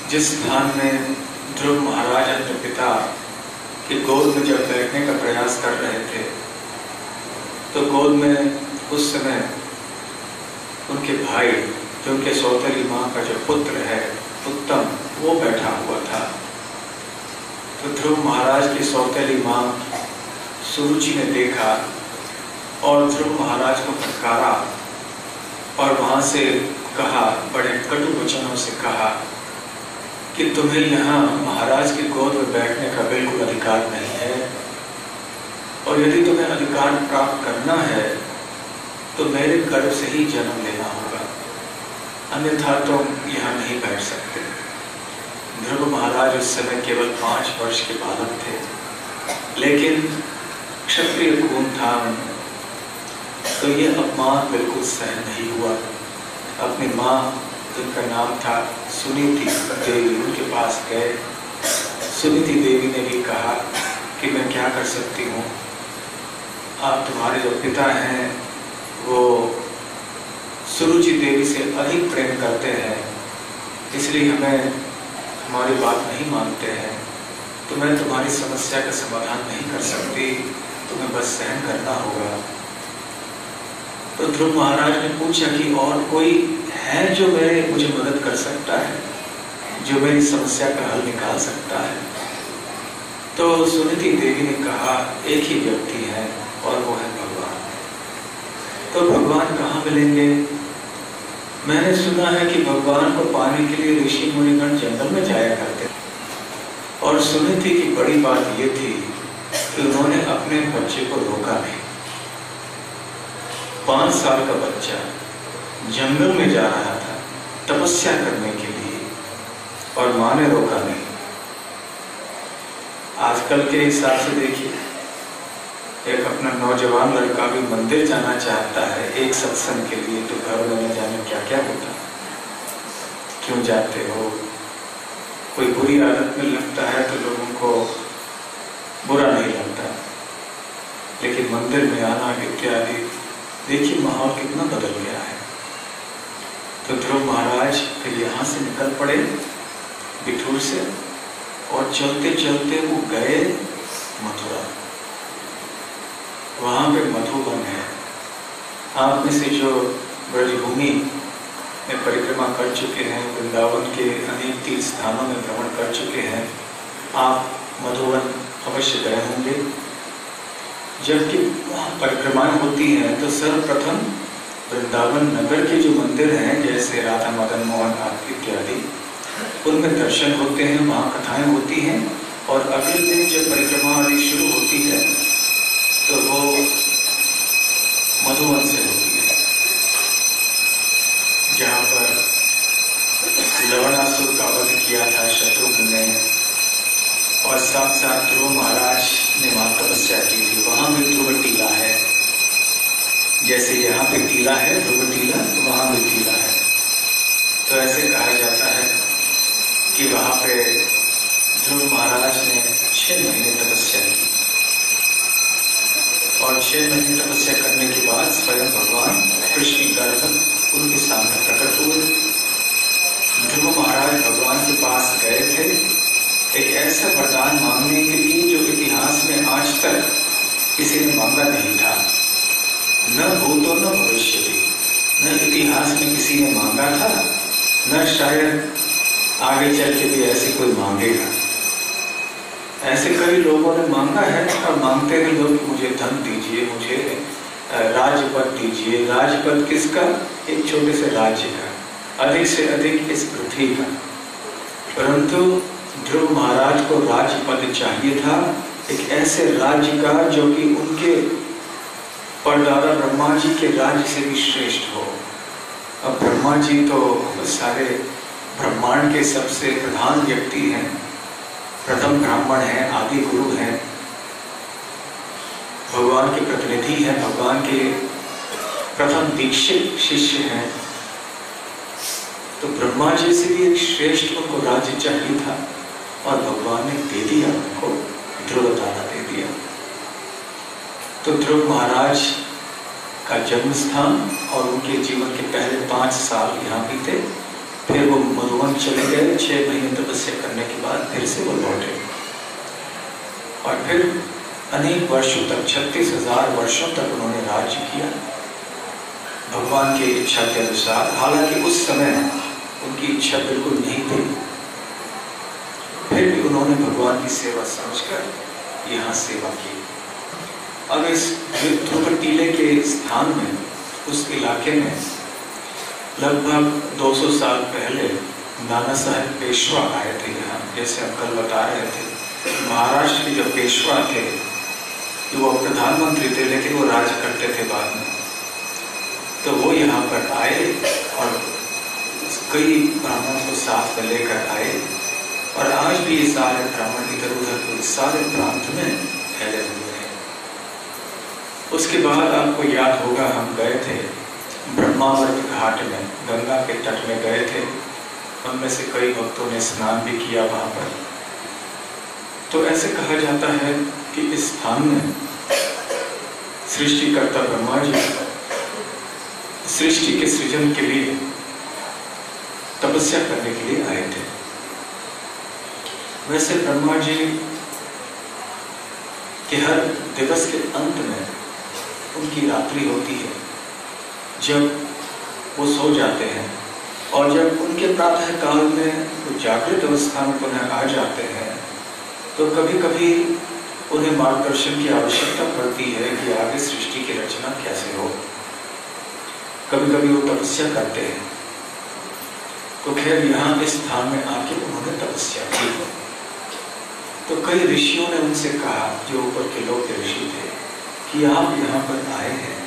जिस स्थान में ध्रुव महाराज अपने पिता के गोद में जब बैठने का प्रयास कर रहे थे तो गोद में उस समय उनके भाई, जो उनके सौतेली माँ का जो पुत्र है उत्तम, वो बैठा हुआ था। तो ध्रुव महाराज की सौतेली माँ सुरुचि ने देखा और ध्रुव महाराज को फटकारा और वहां से कहा, बड़े कटु वचनों से कहा कि तुम्हें यहाँ महाराज की गोद में बैठने का बिल्कुल अधिकार नहीं है, और यदि तुम्हें अधिकार प्राप्त करना है तो मेरे गर्भ से ही जन्म लेना होगा, अन्यथा तुम यहाँ नहीं बैठ सकते। ध्रुव महाराज उस समय केवल 5 वर्ष के बालक थे, लेकिन क्षत्रिय खून था, तो ये अपमान बिल्कुल सहन नहीं हुआ। अपनी माँ, जिनका नाम था सुनीति देवी, उनके पास गए। सुनीति देवी ने भी कहा कि मैं क्या कर सकती हूँ, आप तुम्हारे जो पिता हैं वो सुरुचि देवी से अधिक प्रेम करते हैं, इसलिए हमारी बात नहीं मानते हैं, तो मैं तुम्हारी समस्या का समाधान नहीं कर सकती, तुम्हें बस सहन करना होगा। तो ध्रुव महाराज ने पूछा कि और कोई है जो मुझे मदद कर सकता है, जो मेरी समस्या का हल निकाल सकता है। तो सुनीति देवी ने कहा, एक ही व्यक्ति है और वो है भगवान। तो भगवान कहाँ मिलेंगे? मैंने सुना है कि भगवान को पाने के लिए ऋषि मुनिगण जंगल में जाया करते, और सुनीति की बड़ी बात ये थी कि उन्होंने अपने बच्चे को रोका नहीं। 5 साल का बच्चा जंगल में जा रहा था तपस्या करने के लिए और माँ ने रोका नहीं। आजकल के हिसाब से देखिए, एक अपना नौजवान लड़का भी मंदिर जाना चाहता है एक सत्संग के लिए, तो घर में न जाने क्या क्या होता है। क्यों जाते हो? कोई बुरी आदत में लगता है तो लोगों को बुरा नहीं लगता, लेकिन मंदिर में आना इत्यादि, देखिए माहौल कितना बदल गया है। तो ध्रुव महाराज फिर यहाँ से निकल पड़े बिठूर से, और चलते चलते वो गए मथुरा। वहां पे मधुबन है। आप में से जो ब्रजभूमि में परिक्रमा कर चुके हैं, वृंदावन के अनेक तीर्थ स्थानों में भ्रमण कर चुके हैं, आप मधुबन अवश्य गए होंगे। जबकि परिक्रमाएं होती हैं तो सर्वप्रथम वृंदावन नगर के जो मंदिर हैं, जैसे राधा मदन मोहन इत्यादि, उनमें दर्शन होते हैं, वहाँ कथाएं होती हैं। और अगले दिन जब परिक्रमा आदि शुरू होती है तो वो मधुबन से होती है, जहाँ पर लवणासुर का वध किया था शत्रुघ्न ने, और साथ साथ ध्रुव महाराज ने वहाँ तपस्या की थी। वहाँ भी ध्रुव टीला है, जैसे यहाँ पे टीला है ध्रुव टीला, तो वहाँ भी टीला है। तो ऐसे कहा जाता है कि वहाँ पे ध्रुव महाराज ने 6 महीने तपस्या की, और 6 महीने तपस्या करने के बाद स्वयं भगवान कृष्ण गर्भ उनके सामने प्रकट हुए। ध्रुव महाराज भगवान के पास गए थे एक ऐसा वरदान मांगने के लिए जो इतिहास में आज तक किसी ने मांगा नहीं था। न भूतो न भविष्यति, न इतिहास में किसी ने मांगा था, न शायद आगे चल के भी ऐसे कोई मांगेगा। ऐसे कई लोगों ने मांगा है, और मांगते हैं लोग, मुझे धन दीजिए, मुझे राजपद दीजिए। राजपद किसका? एक छोटे से राज्य का, अधिक से अधिक इस पृथ्वी का। परंतु ध्रुव महाराज को राजपद चाहिए था, एक ऐसे राज्य का जो कि उनके परदादा ब्रह्मा जी के राज्य से भी श्रेष्ठ हो। अब ब्रह्मा जी तो सारे ब्रह्मांड के सबसे प्रधान व्यक्ति हैं, प्रथम ब्राह्मण हैं, आदि गुरु हैं, भगवान के प्रतिनिधि हैं, भगवान के प्रथम दीक्षित शिष्य हैं। तो ब्रह्मा जी से भी एक श्रेष्ठ उनको राज्य चाहिए था, और भगवान ने दे दिया उनको, ध्रुव तारा दे दिया। तो ध्रुव महाराज का जन्म स्थान और उनके जीवन के पहले 5 साल यहाँ बीते। फिर वो मधुबन चले गए, 6 महीने तपस्या करने के बाद फिर से वो लौटे, और फिर अनेक वर्षों तक, 36,000 वर्षों तक उन्होंने राज्य किया भगवान की इच्छा के अनुसार। हालांकि उस समय उनकी इच्छा बिल्कुल नहीं थी, फिर भी उन्होंने भगवान की सेवा समझकर यहाँ सेवा की। अब इस ध्रुव टीले के स्थान में, उस इलाके में लगभग 200 साल पहले नाना साहेब पेशवा आए थे यहाँ। जैसे हम कल बता रहे थे, महाराष्ट्र के जो पेशवा थे, वो प्रधानमंत्री थे, लेकिन वो राज करते थे बाद में। तो वो यहाँ पर आए और कई ब्राह्मणों को साथ में लेकर आए, और आज भी ये सारे ब्राह्मण इधर उधर सारे प्रांत में फैले हुए हैं। उसके बाद आपको याद होगा, हम गए थे ब्रह्मावर्त घाट में, गंगा के तट में गए थे। उनमें से कई भक्तों ने स्नान भी किया वहां पर। तो ऐसे कहा जाता है कि इस स्थान में सृष्टिकर्ता ब्रह्मा जी सृष्टि के सृजन के लिए तपस्या करने के लिए आए थे। वैसे ब्रह्मा जी के हर दिवस के अंत में उनकी रात्रि होती है, जब वो सो जाते हैं, और जब उनके प्रातः काल में वो जागृत अवस्था में पुनः आ जाते हैं, तो कभी कभी उन्हें मार्गदर्शन की आवश्यकता पड़ती है कि आगे सृष्टि की रचना कैसे हो। कभी कभी वो तपस्या करते हैं। तो खैर यहाँ इस स्थान में आके उन्होंने तपस्या की। तो कई ऋषियों ने उनसे कहा, जो ऊपर के लोग के ऋषि थे, कि आप यहाँ पर आए हैं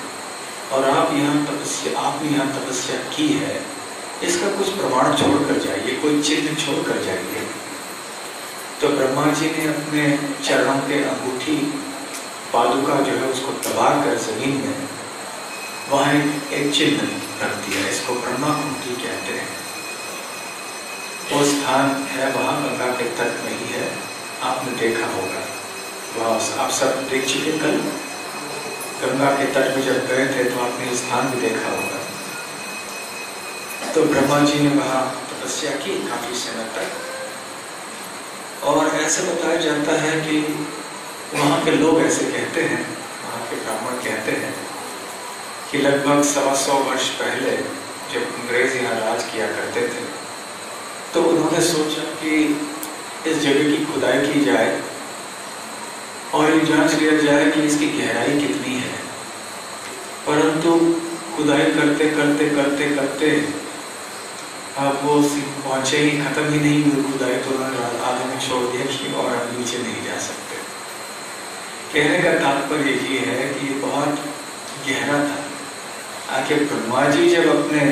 और आपने यहाँ तपस्या की है, इसका कुछ प्रमाण छोड़कर जाइए, कोई चिन्ह छोड़कर जाइए। तो ब्रह्मा जी ने अपने चरणों के अंगूठी पादुका जो है उसको दबा कर जमीन में वहां एक चिन्ह रख दिया। इसको ब्रह्मा कुंडी कहते हैं। वो स्थान है वहां गंगा के तट में ही है। आपने देखा होगा, वह आप सब देख चुके। कल गंगा के तट में जब गए थे तो आपने इस स्थान भी देखा होगा। तो ब्रह्मा जी ने वहां तपस्या की काफी समय तक, और ऐसे बताया जाता है कि वहां के लोग ऐसे कहते हैं, वहां के ब्राह्मण कहते हैं कि लगभग 125 वर्ष पहले जब अंग्रेज यहाँ राज किया करते थे तो उन्होंने सोचा कि इस जगह की खुदाई की जाए और ये जांच लिया जाए कि इसकी गहराई कितनी है। परंतु खुदाई करते करते करते करते अब वो पहुंचे ही, खत्म ही नहीं हुई खुदाई, तो उन्होंने आधे में छोड़ दिया कि और अब नीचे नहीं जा सकते। कहने का तात्पर्य ये है कि ये बहुत गहरा था। आखिर ब्रह्मा जी जब अपने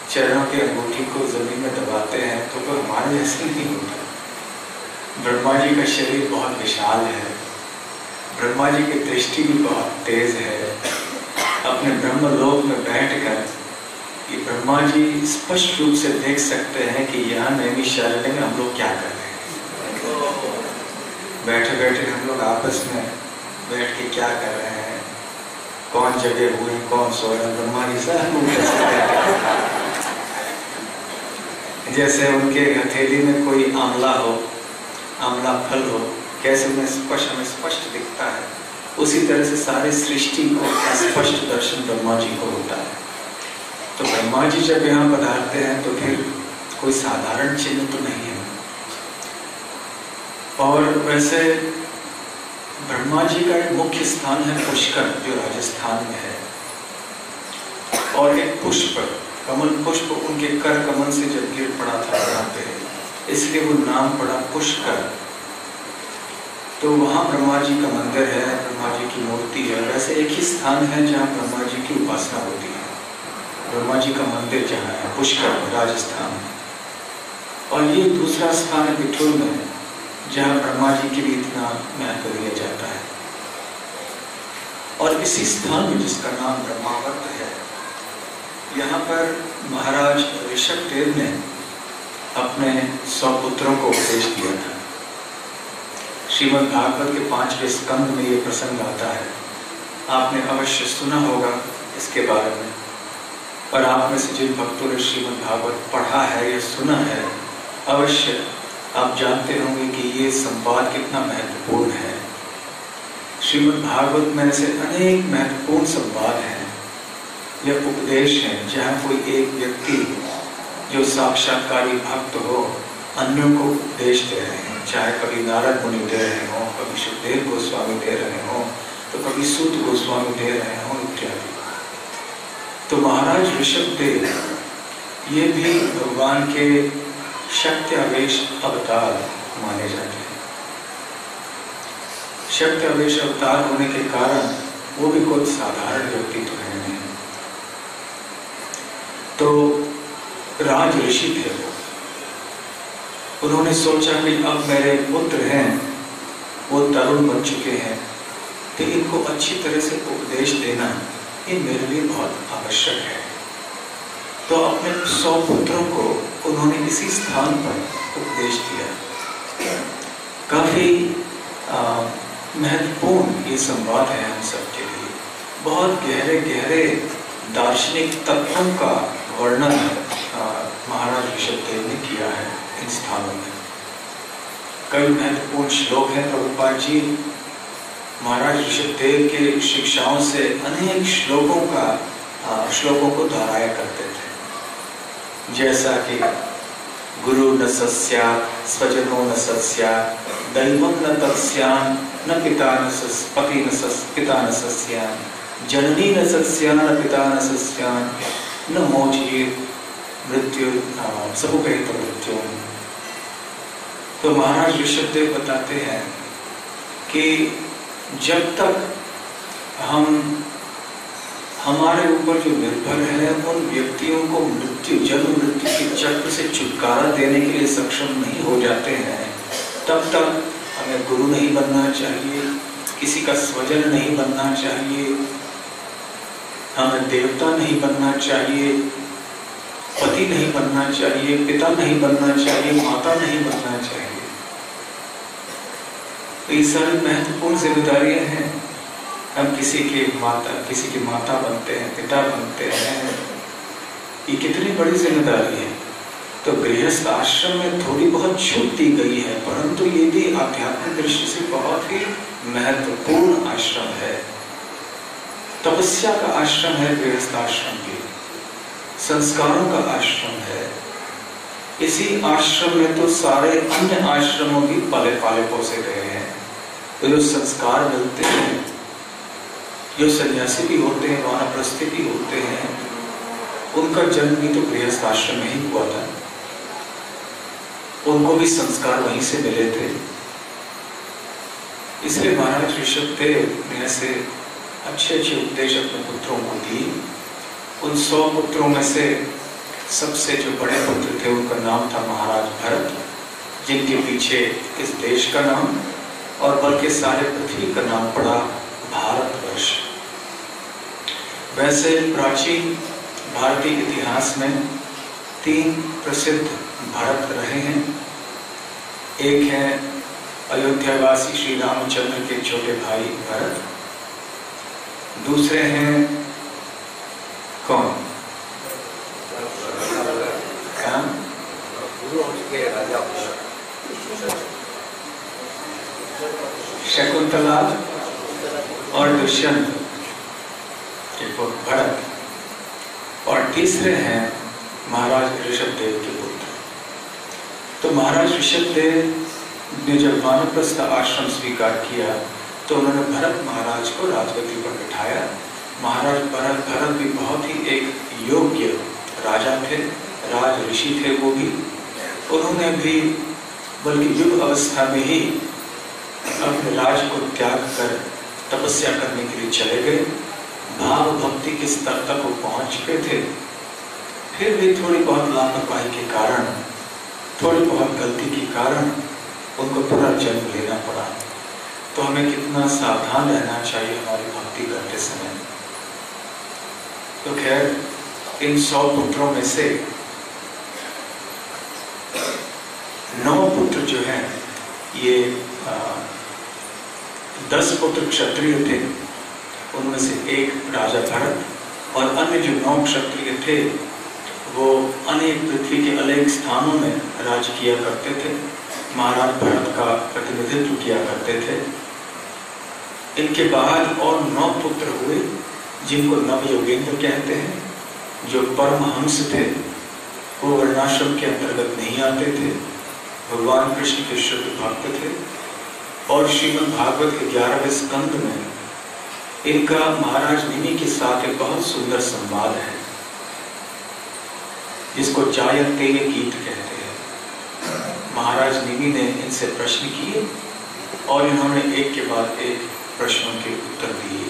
चरणों के अंगूठी को जमीन में दबाते हैं तो कोई हमारे जैसे नहीं होता। ब्रह्मा जी का शरीर बहुत विशाल है, ब्रह्मा जी की दृष्टि भी बहुत तेज है। अपने ब्रह्मलोक में बैठकर कि ब्रह्मा जी स्पष्ट रूप से देख सकते हैं कि यहाँ नैमिषारण्य में हम लोग क्या कर रहे हैं। बैठे बैठे हम लोग आपस में बैठ के क्या कर रहे हैं, कौन जगे हुए, कौन सोए, ब्रह्मा जी सब जैसे उनके हथेली में कोई आंवला हो, आंवला फल हो, कैसे उन्हें हमें स्पष्ट दिखता है, उसी तरह से सारे सृष्टि को स्पष्ट दर्शन ब्रह्मा जी को होता है। तो ब्रह्मा जी जब यहाँ पधारते हैं तो फिर कोई साधारण चिन्ह तो नहीं है। और वैसे ब्रह्मा जी का एक मुख्य स्थान है पुष्कर, जो राजस्थान में है। और एक पुष्प, कमल पुष्प उनके कर कमल से जब गिर पड़ा था यहाँ पे, इसलिए वो नाम पड़ा पुष्कर। तो वहाँ ब्रह्मा जी का मंदिर है, ब्रह्मा जी की मूर्ति है। वैसे एक ही स्थान है जहाँ ब्रह्मा जी की उपासना होती है, ब्रह्मा जी का मंदिर जहाँ है पुष्कर, राजस्थान। और ये दूसरा स्थान है बिठूर में, जहाँ ब्रह्मा जी के लिए इतना महत्व दिया जाता है। और इसी स्थान में जिसका नाम ब्रह्मावर्त है, यहाँ पर महाराज ऋषभ देव ने अपने 100 पुत्रों को उपदेश दिया था। श्रीमद् भागवत के 5वें स्कंद में ये प्रसंग आता है। आपने अवश्य सुना होगा इसके बारे में, और आप में से जिन भक्तों ने श्रीमद् भागवत पढ़ा है या सुना है, अवश्य आप जानते होंगे कि ये संवाद कितना महत्वपूर्ण है। श्रीमद् भागवत में ऐसे अनेक महत्वपूर्ण संवाद हैं या उपदेश हैं, जहाँ कोई एक व्यक्ति जो साक्षात्कारी भक्त हो अन्यों को उपदेश दे रहे हैं। चाहे कभी नारद मुनि दे रहे हों, कभी सुखदेव गोस्वामी दे रहे हों, तो कभी सूत गोस्वामी दे रहे हों इत्यादि। तो महाराज ऋषभ देव ये भी भगवान के शक्त्यावेश अवतार माने जाते हैं। शक्त्यावेश अवतार होने के कारण वो भी कोई साधारण व्यक्ति तो है नहीं। तो राज ऋषि थे वो। उन्होंने सोचा कि अब मेरे पुत्र हैं, वो तरुण बन चुके हैं, तो इनको अच्छी तरह से उपदेश देना ये मेरे लिए बहुत आवश्यक है। तो अपने 100 पुत्रों को उन्होंने इसी स्थान पर उपदेश दिया। काफी महत्वपूर्ण ये संवाद है हम सबके लिए। बहुत गहरे गहरे दार्शनिक तत्वों का वर्णन महाराज ऋषभ देव ने किया है इन स्थानों में। कई महत्वपूर्ण श्लोक हैं। प्रभुपाद जी महाराज ऋषभ देव के शिक्षाओं से अनेक श्लोकों को दोहराया करते थे, जैसा कि गुरु न सस्यात्, स्वजनो न सस्यात्, दैवं न तस्यान्, न पिता न पिता न सस्यान्, जननी न सस्यान्, न पिता न सस्यान्, न मोचयेत् मृत्यु समुपैत मृत्यु। तो महाराज ऋषभ देव बताते हैं कि जब तक हम हमारे ऊपर जो निर्भर है उन व्यक्तियों को जन्म मृत्यु के चक्र से छुटकारा देने के लिए सक्षम नहीं हो जाते हैं, तब तक हमें गुरु नहीं बनना चाहिए, किसी का स्वजन नहीं बनना चाहिए, हमें देवता नहीं बनना चाहिए, पति नहीं बनना चाहिए, पिता नहीं बनना चाहिए, माता नहीं बनना चाहिए। तो ये सारी महत्वपूर्ण जिम्मेदारियां हैं। हम किसी की माता बनते हैं, पिता बनते हैं, ये कितनी बड़ी जिम्मेदारी है। तो गृहस्थ आश्रम में थोड़ी बहुत छूट दी गई है, परंतु ये भी आध्यात्मिक दृष्टि से बहुत ही महत्वपूर्ण आश्रम है। तपस्या का आश्रम है गृहस्थ आश्रम भी, संस्कारों का आश्रम है। इसी आश्रम में तो सारे अन्य आश्रमों भी पले पाले पोसे गए हैं। तो जो संस्कार मिलते हैं, जो सन्यासी भी होते हैं, वानप्रस्थी भी होते हैं, उनका जन्म भी तो गृहस्थ आश्रम में ही हुआ था। उनको भी संस्कार वहीं से मिले थे। इसलिए महाराज ऋषभदेव ने ऐसे अच्छे अच्छे उपदेश अपने पुत्रों को दिए। उन 100 पुत्रों में से सबसे जो बड़े पुत्र थे उनका नाम था महाराज भरत, जिनके पीछे इस देश का नाम और बल्कि सारे पृथ्वी का नाम पड़ा भारतवर्ष। वैसे प्राचीन भारतीय इतिहास में 3 प्रसिद्ध भरत रहे हैं। एक है अयोध्यावासी श्री रामचंद्र के छोटे भाई भरत, दूसरे हैं कौन? शकुंतला और दुष्यंत के पुत्र भरत, और तीसरे हैं महाराज ऋषभदेव के पुत्र। तो महाराज ऋषभदेव ने जब वानप्रस्थ का आश्रम स्वीकार किया तो उन्होंने भरत महाराज को राजगद्दी पर बिठाया। महाराज भरत भी बहुत ही एक योग्य राजा थे, राज ऋषि थे वो भी। उन्होंने भी बल्कि युग अवस्था में ही अपने राज को त्याग कर तपस्या करने के लिए चले गए। भाव भक्ति के स्तर तक वो पहुंच चुके थे, फिर भी थोड़ी बहुत लापरवाही के कारण, थोड़ी बहुत गलती के कारण उनको पूरा जन्म लेना पड़ा। तो हमें कितना सावधान रहना चाहिए हमारी भक्ति करते समय। तो खैर, इन 100 पुत्रों में से 9 पुत्र जो हैं, ये 10 पुत्र क्षत्रिय थे, उनमें से एक राजा भरत, और अन्य जो 9 क्षत्रिय थे वो अनेक पृथ्वी के अनेक स्थानों में राज किया करते थे, महाराज भरत का प्रतिनिधित्व किया करते थे। इनके बाद और 9 पुत्र हुए जिनको नव योगेंद्र कहते हैं, जो परमहंस थे। वो वर्णाश्रम के अंतर्गत नहीं आते थे, भगवान कृष्ण के शुद्ध भक्त थे। और श्रीमद् भागवत के 11वें स्कंद में इनका महाराज निमि के साथ एक बहुत सुंदर संवाद है, जिसको जायते गीत कहते हैं। महाराज निमि ने इनसे प्रश्न किए और इन्होंने एक के बाद एक प्रश्नों के उत्तर दिए।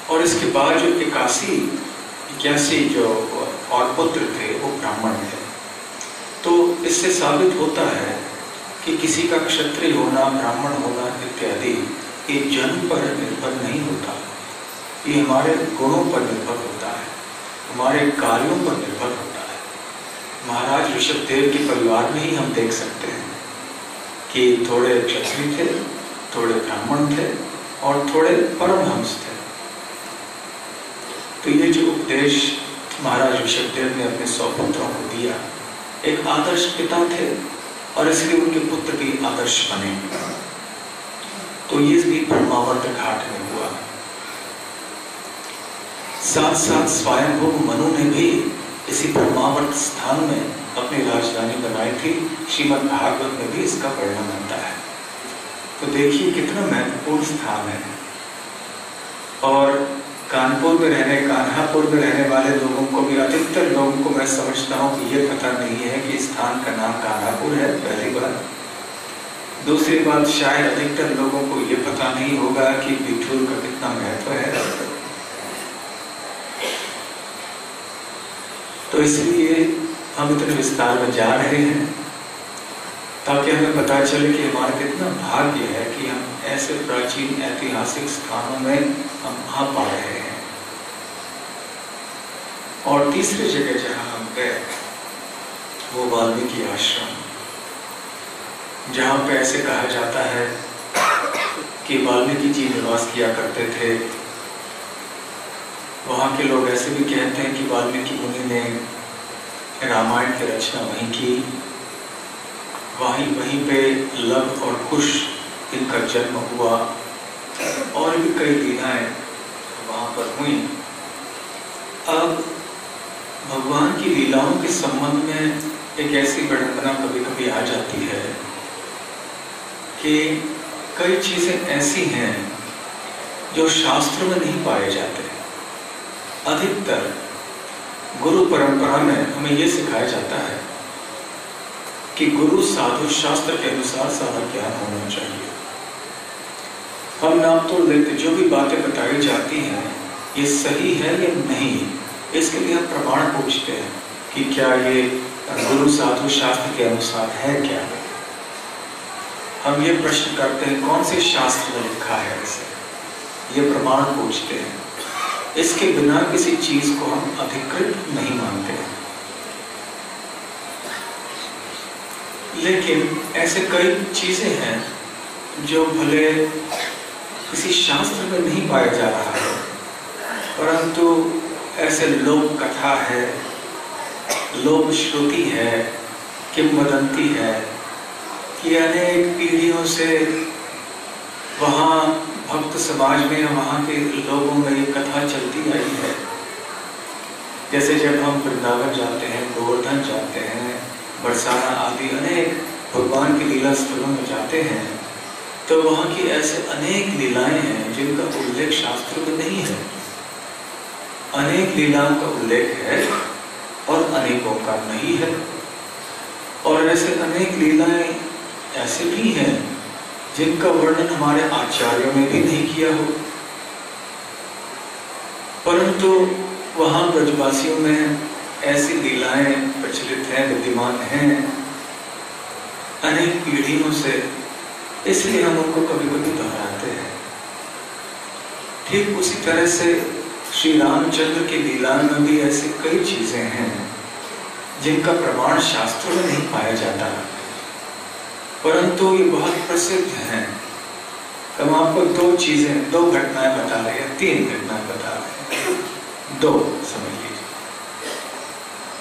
और इसके बाद जो 81 जो और पुत्र थे वो ब्राह्मण थे। तो इससे साबित होता है कि किसी का क्षत्रिय होना, ब्राह्मण होना इत्यादि ये जन्म पर निर्भर नहीं होता, ये हमारे गुणों पर निर्भर होता है, हमारे कार्यों पर निर्भर होता है। महाराज ऋषभदेव के परिवार में ही हम देख सकते हैं कि थोड़े क्षत्रिय थे, थोड़े ब्राह्मण थे और थोड़े परमहंस थे। तो ये जो उपदेश महाराज ऋषभदेव ने अपने 100 पुत्रों को दिया, एक आदर्श पिता थे और इसलिए उनके पुत्र भी आदर्श बने। तो ये भी ब्रह्मावर्त घाट में हुआ। साथ साथ स्वयंभू मनु ने भी इसी ब्रह्मावर्त स्थान में अपनी राजधानी बनाई थी। श्रीमद् भागवत में भी इसका वर्णन आता है। तो देखिए कितना महत्वपूर्ण स्थान है। और कानपुर में कान्हापुर में रहने वाले लोगों को भी, अधिकतर लोगों को मैं समझता हूँ कि ये पता नहीं है कि स्थान का नाम कान्हापुर है, पहली बात। दूसरी बात, शायद अधिकतर लोगों को ये पता नहीं होगा कि बिठूर का कितना महत्व है। तो इसलिए हम इतने विस्तार में जा रहे हैं ताकि हमें पता चले कि हमारा कितना भाग्य है कि हम ऐसे प्राचीन ऐतिहासिक स्थानों में हम आ पा रहे हैं। और तीसरी जगह जहां हम गए वो वाल्मीकि आश्रम, जहां पे ऐसे कहा जाता है कि वाल्मीकि जी निवास किया करते थे। वहाँ के लोग ऐसे भी कहते हैं कि वाल्मीकि मुनि ने रामायण की रचना वहीं की, वहीं पे लव और कुश इनका जन्म हुआ, और भी कई लीलाएं वहाँ पर हुई। अब भगवान की लीलाओं के संबंध में एक ऐसी विडंबना कभी कभी आ जाती है कि कई चीजें ऐसी हैं जो शास्त्र में नहीं पाए जाते। अधिकतर गुरु परंपरा में हमें यह सिखाया जाता है कि गुरु साधु शास्त्र के अनुसार सारा ज्ञान होना चाहिए। हम नाम तो लेते, जो भी बातें बताई जाती हैं ये सही है या नहीं, इसके लिए हम प्रमाण पूछते हैं कि क्या ये गुरु साधु शास्त्र के अनुसार है क्या। हम ये प्रश्न करते हैं कौन से शास्त्र में लिखा है इसे, ये प्रमाण पूछते हैं। इसके बिना किसी चीज को हम अधिकृत नहीं मानते। लेकिन ऐसे कई चीजें हैं जो भले किसी शास्त्र में नहीं पाया जा रहा है, परंतु ऐसे लोक कथा है, लोक श्रुति है, किंवदंती है कि अनेक पीढ़ियों से वहाँ भक्त समाज में, वहाँ के लोगों में ये कथा चलती आई है। जैसे जब हम वृंदावन जाते हैं, गोवर्धन जाते हैं, बरसाना आदि अनेक भगवान की लीला स्थलों में जाते हैं, तो वहाँ की ऐसे अनेक लीलाएं हैं जिनका उल्लेख शास्त्र में नहीं है। अनेक लीलाओं का उल्लेख है और अनेकों का नहीं है। और ऐसे अनेक लीलाएं ऐसे भी हैं जिनका वर्णन हमारे आचार्यों ने भी नहीं किया हो, परंतु वहां ब्रजवासियों में ऐसी लीलाएं प्रचलित हैं, विद्यमान हैं अनेक पीढ़ियों से, इसलिए हम उनको कभी कभी दोहराते हैं। ठीक उसी तरह से श्री रामचंद्र की लीला में भी ऐसी कई चीजें हैं जिनका प्रमाण शास्त्रों में नहीं पाया जाता, परंतु ये बहुत प्रसिद्ध हैं। हम आपको दो घटनाएं बता रहे हैं, 3 घटनाएं बता रहे हैं, 2 समझ लीजिए।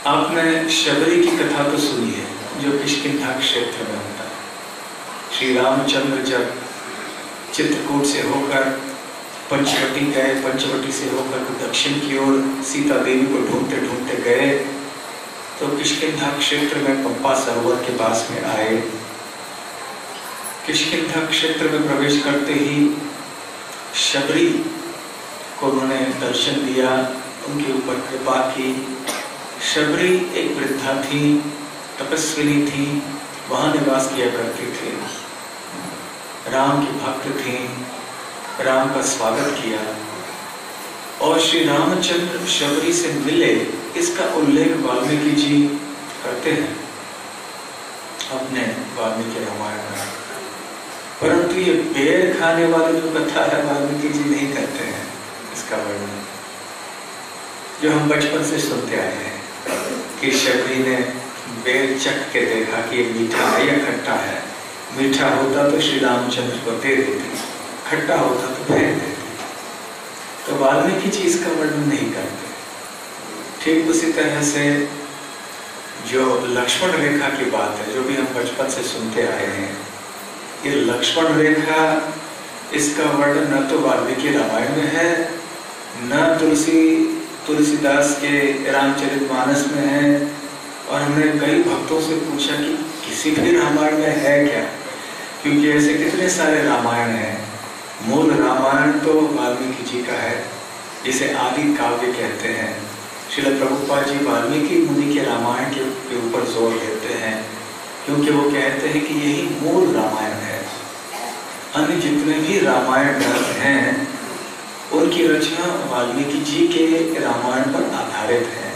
आपने शबरी की कथा तो सुनी है, जो किष्किंधा क्षेत्र में होता है। श्री रामचंद्र जब चित्रकूट से होकर पंचवटी गए, पंचवटी से होकर दक्षिण की ओर सीता देवी को ढूंढते ढूंढते गए, तो किष्किंधा क्षेत्र में पंपा सरोवर के पास में आए। किष्किंधा क्षेत्र में प्रवेश करते ही शबरी को उन्होंने दर्शन दिया, उनके ऊपर कृपा की। शबरी एक वृद्धा थी, तपस्विनी थी, वहां निवास किया करती थी, राम की भक्त थी, राम का स्वागत किया। और श्री रामचंद्र शबरी से मिले, इसका उल्लेख वाल्मीकि जी करते हैं अपने वाल्मीकि रामायण में, परंतु ये बेर खाने वाली जो कथा है वाल्मीकि जी नहीं करते हैं इसका वर्णन, जो हम बचपन से सुनते आए हैं कि शबरी ने बेर चख के देखा कि ये मीठा है या खट्टा है। मीठा होता तो श्री रामचंद्र को दे देती, खट्टा होता तो फेंक देती। तो वाल्मीकि जी इसका वर्णन नहीं करते। ठीक उसी तरह से जो लक्ष्मण रेखा की बात है, जो भी हम बचपन से सुनते आए हैं, ये लक्ष्मण रेखा, इसका वर्णन न तो वाल्मीकि रामायण में है, न तुलसीदास के रामचरितमानस में है। और हमने कई भक्तों से पूछा कि किसी भी रामायण में है क्या, क्योंकि ऐसे कितने सारे रामायण हैं। मूल रामायण तो वाल्मीकि जी का है, जिसे आदि काव्य कहते हैं। श्रील प्रभुपाद जी वाल्मीकि मुनि के रामायण के ऊपर जोर देते हैं, क्योंकि वो कहते हैं कि यही मूल रामायण है। अन्य जितने भी रामायण ग्रंथ हैं उनकी रचना वाल्मीकि जी के रामायण पर आधारित है।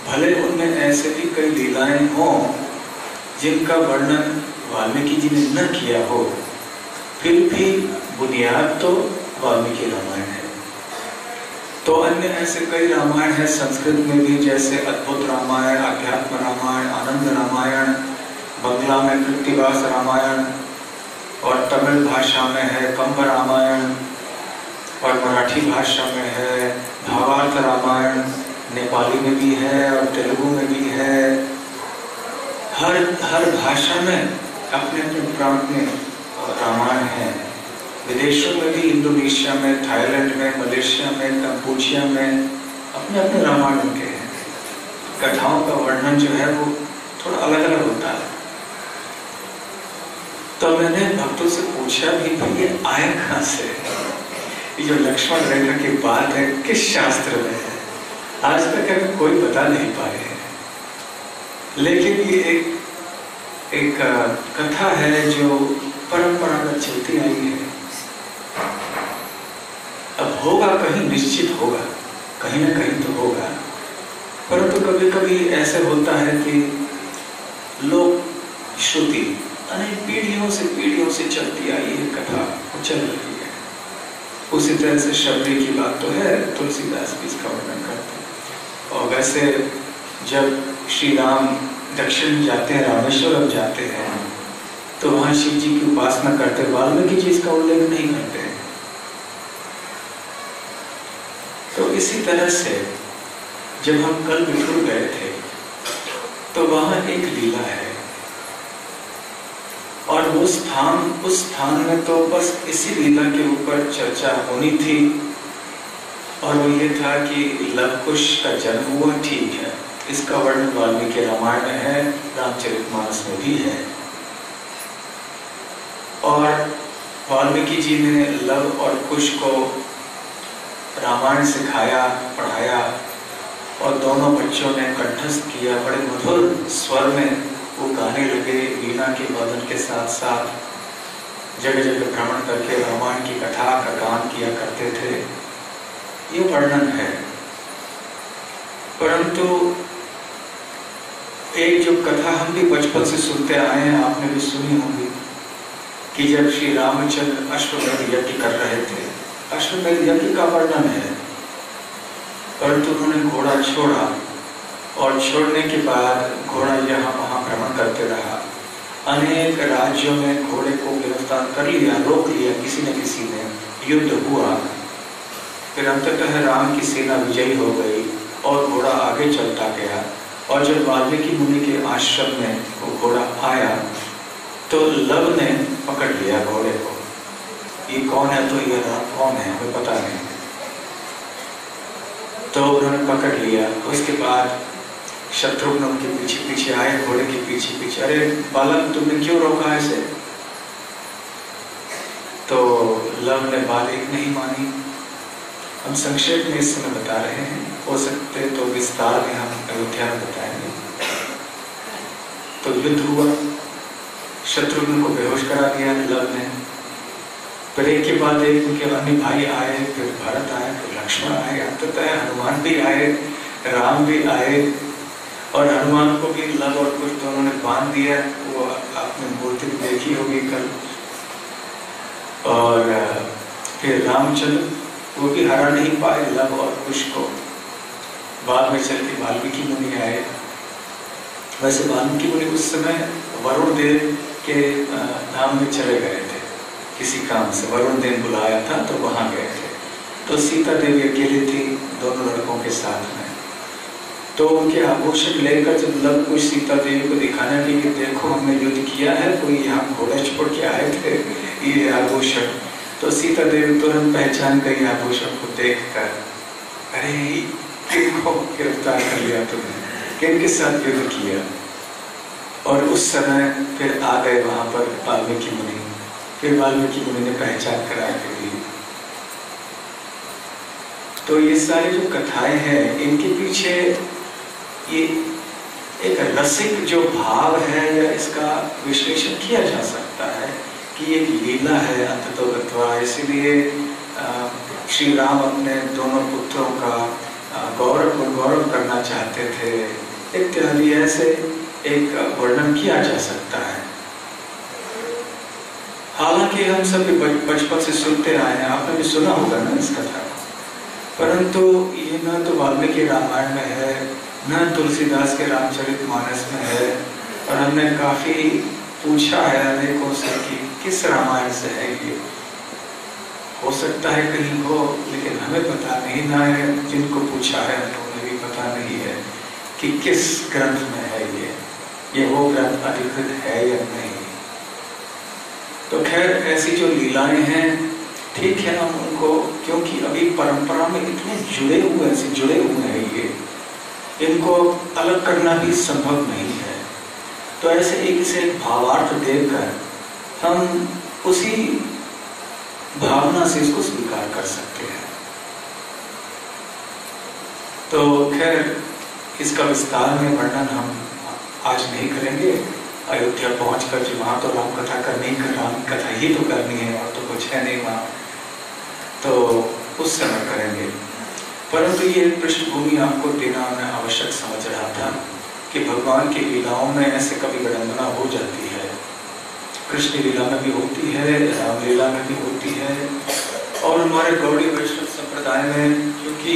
भले उनमें ऐसे भी कई लीलाएं हों जिनका वर्णन वाल्मीकि जी ने न किया हो, फिर भी बुनियाद तो वाल्मीकि रामायण है। तो अन्य ऐसे कई रामायण है संस्कृत में भी, जैसे अद्भुत रामायण, अध्यात्म रामायण, आनंद रामायण, बंगला में कृत्तिवास रामायण, और तमिल भाषा में है कंब रामायण, और मराठी भाषा में है भावार्थ रामायण, नेपाली में भी है और तेलुगु में भी है। हर भाषा में अपने अपने प्रांत में रामायण है। विदेशों में भी, इंडोनेशिया में, थाईलैंड में, मलेशिया में, कंबोडिया में अपने अपने रामायण उनके हैं। कथाओं का वर्णन जो है वो थोड़ा अलग अलग होता है। तो मैंने भक्तों से पूछा भी ये आया कहाँ से, ये जो लक्ष्मण रेखा की बात है किस शास्त्र में है? आज तक हमें कोई बता नहीं पाए हैं, लेकिन ये एक कथा है जो परंपरागत चलती आई है। अब होगा कहीं, निश्चित होगा, कहीं ना कहीं तो होगा, परंतु कभी कभी ऐसे होता है कि लोग श्रुति अनेक पीढ़ियों से चलती आई है कथा, वो चल रही है। उसी तरह से शबरी की बात तो है, तुलसीदास भी इसका वर्णन करते हैं। और वैसे जब श्री राम दक्षिण जाते हैं, रामेश्वरम जाते हैं, तो वहां शिव जी की उपासना करते, वाल्मीकि जी इसका उल्लेख नहीं करते हैं। तो इसी तरह से जब हम कल बिठुर गए थे तो वहां एक लीला है, और उस स्थान में तो बस इसी लीला के ऊपर चर्चा होनी थी, और वो ये था कि लवकुश का जन्म हुआ, ठीक है, इसका वर्णन वाल्मीकि रामायण में है, रामचरितमानस में भी है। और वाल्मीकि जी ने लव और कुश को रामायण सिखाया, पढ़ाया, और दोनों बच्चों ने कंठस्थ किया। बड़े मधुर स्वर में वो गाने लगे, वीणा के वादन के साथ साथ जगह जगह भ्रमण करके रामायण की कथा का गान किया करते थे। ये वर्णन है। परंतु एक जो कथा हम भी बचपन से सुनते आए हैं, आपने भी सुनी होगी, कि जब श्री रामचंद्र अश्वमेध यज्ञ कर रहे थे, अश्वमेध यज्ञ का वर्णन है, परंतु उन्होंने घोड़ा छोड़ा, और छोड़ने के बाद घोड़ा यहाँ वहाँ भ्रमण करते रहा। अनेक राज्यों में घोड़े को गिरफ्तार कर लिया, रोक लिया किसी न किसी ने, युद्ध हुआ, फिर अंततः राम की सेना विजयी हो गई और घोड़ा आगे चलता गया। और जब वाल्मीकि मुनि के आश्रम में वो घोड़ा आया तो लव ने पकड़ लिया घोड़े को। ये कौन है, तो ये राम कौन है हमें पता नहीं, तो उन्होंने पकड़ लिया। उसके बाद शत्रुघ्न उनके पीछे पीछे आए, घोड़े के पीछे पीछे, अरे बालक तुमने क्यों रोका ऐसे? तो लव ने बात एक नहीं मानी। हम संक्षेप में इस समय बता रहे हैं, हो सकते तो विस्तार में हम अयोध्या में बताएंगे। तो युद्ध हुआ, शत्रुघ्न को बेहोश करा दिया लव ने। फिर एक के बाद एक उनके अन्य भाई आए, फिर भरत आए, फिर लक्ष्मण आए, अंततः हनुमान भी आए, राम भी आए, और हनुमान को भी लव और कुश दोनों ने बांध दिया। वो आपने मूर्ति देखी होगी कल। और फिर रामचंद्र वो भी हरा नहीं पाए लव और कुश को। बाद में चल के वाल्मीकि मुनि आए। वैसे वाल्मीकि मुनि उस समय वरुण देव के धाम में चले गए थे किसी काम से, वरुण देव बुलाया था तो वहां गए थे। तो सीता देवी अकेली थी दोनों लड़कों के साथ में। तो उनके आभूषण लेकर जब लव कुश सीता देवी को दिखाने के लिए, देखो हमने युद्ध किया है, कोई यहाँ घोड़ा छोड़ के आए थे, ये आभूषण। तो सीता देवी तुरंत पहचान गई आभूषण को देखकर, अरे किनको गिरफ्तार कर लिया तुमने, किनके साथ युद्ध किया? और उस समय फिर आ गए वहां पर वाल्मीकि मुनि। फिर वाल्मीकि मुनि ने पहचान करा के दी। तो ये सारी जो कथाएं हैं, इनके पीछे ये एक रसिक जो भाव है, या इसका विश्लेषण किया जा सकता है कि ये लीला है अंततोगत्वा। इसीलिए श्री राम अपने दोनों पुत्रों का गौरव करना चाहते थे इत्यादि, ऐसे एक वर्णन किया जा सकता है। हालांकि हम सब बचपन से सुनते आए हैं, आपने भी सुना होगा ना इस कथा को, परंतु ये न तो वाल्मीकि रामायण में है, न तुलसीदास के रामचरितमानस में है। और हमने काफी पूछा है अनेकों से कि किस रामायण से है ये। हो सकता है कहीं हो, लेकिन हमें पता नहीं, ना है जिनको पूछा है उन्हें भी पता नहीं है कि किस ग्रंथ में है ये वो ग्रंथ अधिकृत है या नहीं। तो खैर ऐसी जो लीलाएं हैं, ठीक है हम उनको, क्योंकि अभी परंपरा में इतने जुड़े हुए हैं ये, इनको अलग करना भी संभव नहीं है। तो ऐसे एक से एक भावार्थ देकर हम उसी भावना से इसको स्वीकार कर सकते हैं। तो खैर इसका विस्तार में वर्णन हम आज नहीं करेंगे। अयोध्या पहुंचकर जो वहां तो राम कथा करनी, राम कथा ही तो करनी है और तो कुछ है नहीं वहां, तो उस समय करेंगे। परंतु ये पृष्ठभूमि आपको देना मैं आवश्यक समझ रहा था कि भगवान की लीलाओं में ऐसे कभी विडंबना हो जाती है। कृष्ण लीला में भी होती है, रामलीला में भी होती है, और हमारे गौड़ी वैष्णव संप्रदाय में क्योंकि